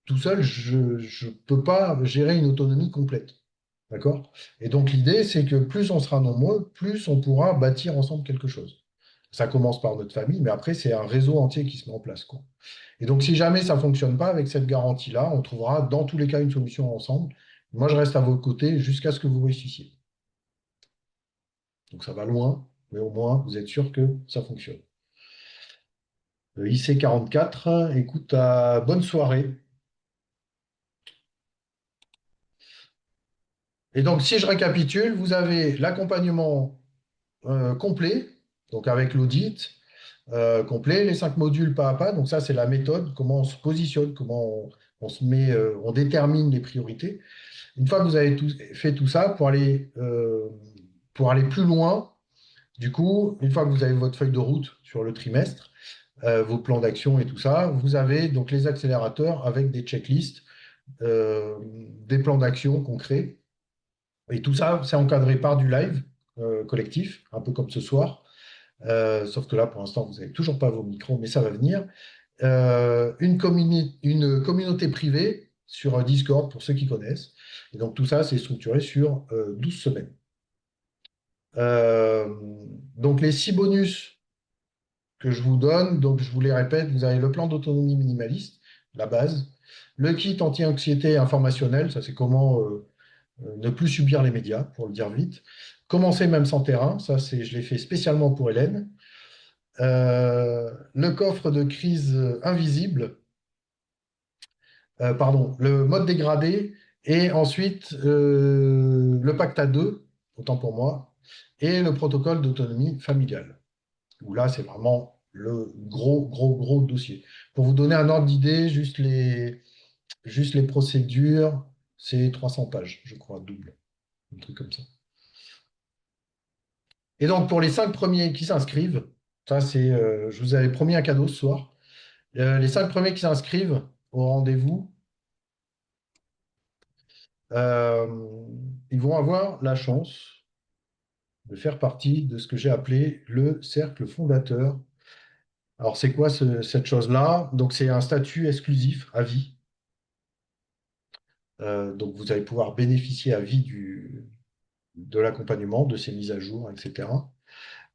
Tout seul, je ne peux pas gérer une autonomie complète. D'accord? Et donc, l'idée, c'est que plus on sera nombreux, plus on pourra bâtir ensemble quelque chose. Ça commence par notre famille, mais après, c'est un réseau entier qui se met en place, quoi. Et donc, si jamais ça ne fonctionne pas avec cette garantie-là, on trouvera dans tous les cas une solution ensemble. Moi, je reste à vos côtés jusqu'à ce que vous réussissiez. Donc, ça va loin, mais au moins, vous êtes sûr que ça fonctionne. Le IC44, écoute, bonne soirée. Et donc, si je récapitule, vous avez l'accompagnement complet, donc avec l'audit complet, les 5 modules pas à pas. Donc, ça, c'est la méthode, comment on se positionne, comment on se met, on détermine les priorités. Une fois que vous avez fait tout ça, pour aller plus loin, du coup, une fois que vous avez votre feuille de route sur le trimestre, vos plans d'action et tout ça, vous avez donc les accélérateurs avec des checklists, des plans d'action concrets. Et tout ça, c'est encadré par du live collectif, un peu comme ce soir. Sauf que là, pour l'instant, vous n'avez toujours pas vos micros, mais ça va venir. Une communauté privée sur Discord, pour ceux qui connaissent. Et donc, tout ça, c'est structuré sur 12 semaines. Euh, donc, les 6 bonus que je vous donne, donc je vous les répète, vous avez le plan d'autonomie minimaliste, la base, le kit anti-anxiété informationnel, ça c'est comment ne plus subir les médias, pour le dire vite. Commencer même sans terrain, ça c'est, je l'ai fait spécialement pour Hélène. Le coffre de crise invisible, pardon, le mode dégradé, et ensuite le pacte à deux, autant pour moi, et le protocole d'autonomie familiale, où là, c'est vraiment le gros, gros, gros dossier. Pour vous donner un ordre d'idée, juste les procédures, c'est 300 pages, je crois, double, un truc comme ça. Et donc, pour les 5 premiers qui s'inscrivent, ça, je vous avais promis un cadeau ce soir. Les 5 premiers qui s'inscrivent au rendez-vous, euh, ils vont avoir la chance de faire partie de ce que j'ai appelé le cercle fondateur. Alors, c'est quoi cette chose-là? Donc, c'est un statut exclusif à vie. Donc, vous allez pouvoir bénéficier à vie de l'accompagnement, de ces mises à jour, etc.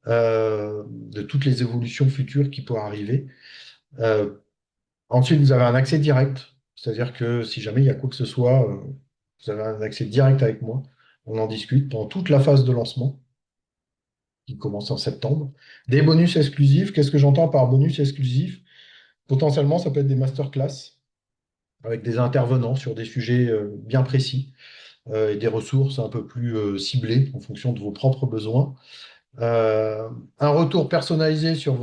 De toutes les évolutions futures qui pourraient arriver. Euh, Ensuite, vous avez un accès direct. C'est-à-dire que si jamais il y a quoi que ce soit, vous avez un accès direct avec moi. On en discute pendant toute la phase de lancement qui commence en septembre. Des bonus exclusifs. Qu'est-ce que j'entends par bonus exclusif? Potentiellement, ça peut être des masterclass avec des intervenants sur des sujets bien précis et des ressources un peu plus ciblées en fonction de vos propres besoins. Un retour personnalisé sur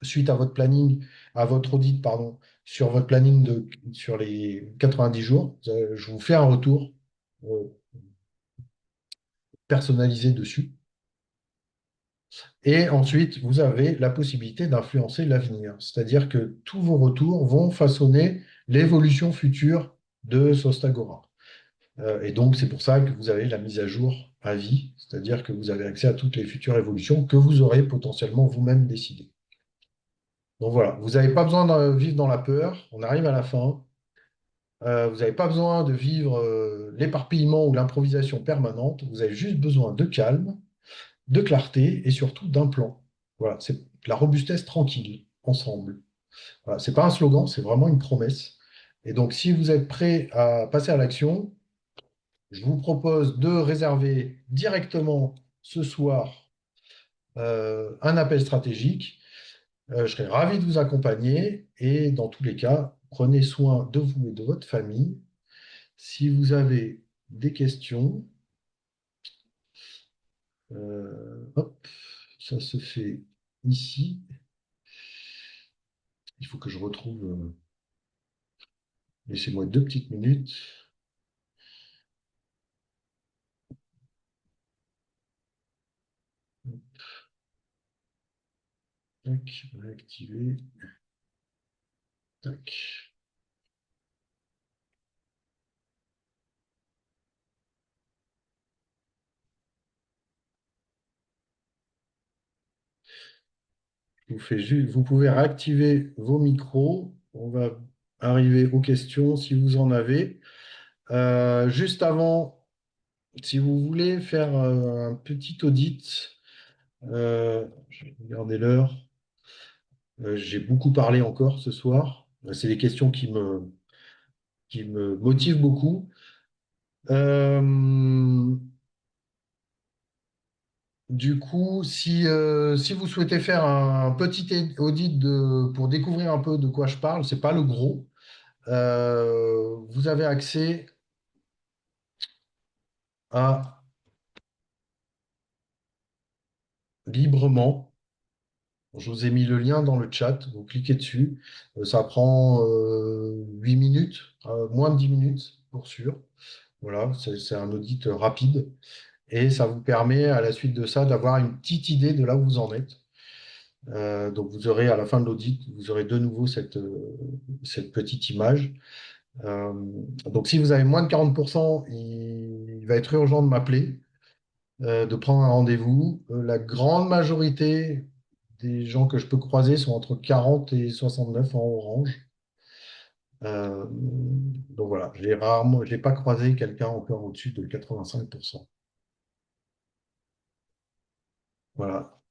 suite à votre planning, à votre audit, pardon, sur votre planning sur les 90 jours. Je vous fais un retour euh, personnalisé dessus. Et ensuite, vous avez la possibilité d'influencer l'avenir. C'est-à-dire que tous vos retours vont façonner l'évolution future de Sostagora. Et donc, c'est pour ça que vous avez la mise à jour à vie, c'est-à-dire que vous avez accès à toutes les futures évolutions que vous aurez potentiellement vous-même décidées. Donc voilà, vous n'avez pas besoin de vivre dans la peur. On arrive à la fin. Vous n'avez pas besoin de vivre l'éparpillement ou l'improvisation permanente. Vous avez juste besoin de calme, de clarté et surtout d'un plan. Voilà, c'est la robustesse tranquille, ensemble. Voilà, c'est pas un slogan, c'est vraiment une promesse. Et donc, si vous êtes prêt à passer à l'action, je vous propose de réserver directement ce soir un appel stratégique. Je serai ravi de vous accompagner et dans tous les cas, prenez soin de vous et de votre famille. Si vous avez des questions, hop, ça se fait ici. Il faut que je retrouve. Laissez-moi 2 petites minutes. Tac, réactiver. Tac. Vous pouvez réactiver vos micros. On va arriver aux questions si vous en avez. Juste avant, si vous voulez faire un petit audit, je vais regarder l'heure. J'ai beaucoup parlé encore ce soir. C'est des questions qui me motivent beaucoup. Euh, du coup, si vous souhaitez faire un petit audit pour découvrir un peu de quoi je parle, c'est pas le gros. Vous avez accès à librement. Je vous ai mis le lien dans le chat. Vous cliquez dessus. Ça prend 8 minutes, moins de 10 minutes pour sûr. Voilà, c'est un audit rapide. Et ça vous permet à la suite de ça d'avoir une petite idée de là où vous en êtes. Donc vous aurez à la fin de l'audit, vous aurez de nouveau cette petite image. Euh, donc si vous avez moins de 40%, il va être urgent de m'appeler, de prendre un rendez-vous. La grande majorité des gens que je peux croiser sont entre 40 et 69 en orange. Donc voilà, j'ai pas croisé quelqu'un encore au-dessus de 85%. Voilà.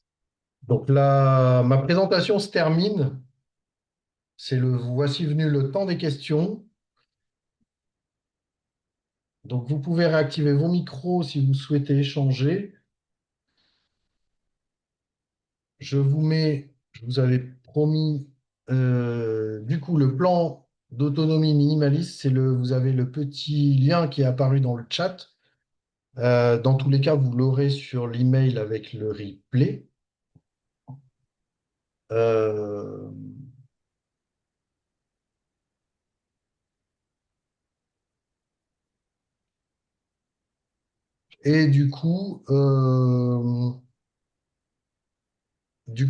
Donc là, ma présentation se termine. Voici venu le temps des questions. Donc vous pouvez réactiver vos micros si vous souhaitez échanger. Je vous avais promis, du coup, le plan d'autonomie minimaliste, vous avez le petit lien qui est apparu dans le chat. Dans tous les cas, vous l'aurez sur l'email avec le replay. Euh, et du coup,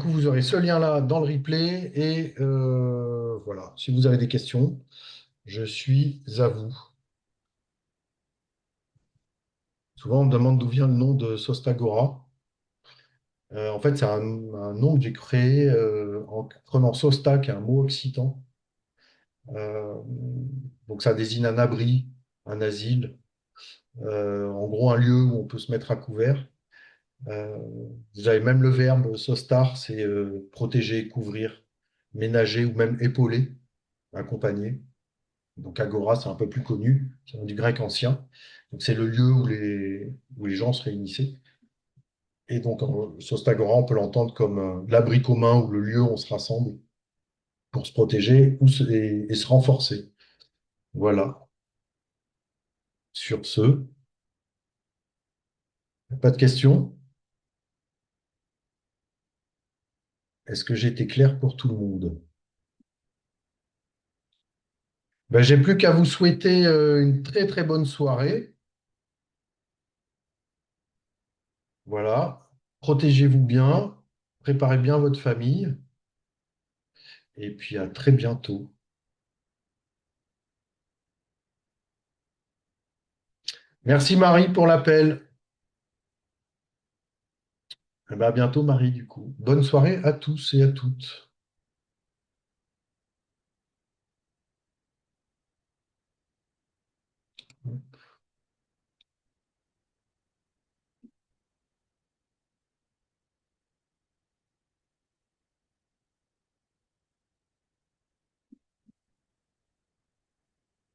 vous aurez ce lien-là dans le replay. Et voilà, si vous avez des questions, je suis à vous. Souvent, on me demande d'où vient le nom de Sostagora. En fait, c'est un nom que j'ai créé en prenant Sosta, qui est un mot occitan. Euh, donc, ça désigne un abri, un asile, en gros, un lieu où on peut se mettre à couvert. Euh, Vous avez même le verbe sostar, c'est protéger, couvrir, ménager ou même épauler, accompagner. Donc, agora, c'est un peu plus connu, c'est du grec ancien. Donc, c'est le lieu où les gens se réunissaient. Et donc, Sostagora, on peut l'entendre comme l'abri commun ou le lieu où on se rassemble pour se protéger et se renforcer. Voilà. Sur ce, pas de questions? Est-ce que j'ai été clair pour tout le monde? Ben, j'ai plus qu'à vous souhaiter une très très bonne soirée. Voilà. Protégez-vous bien, préparez bien votre famille, et puis à très bientôt. Merci Marie pour l'appel. Eh ben, à bientôt Marie du coup. Bonne soirée à tous et à toutes.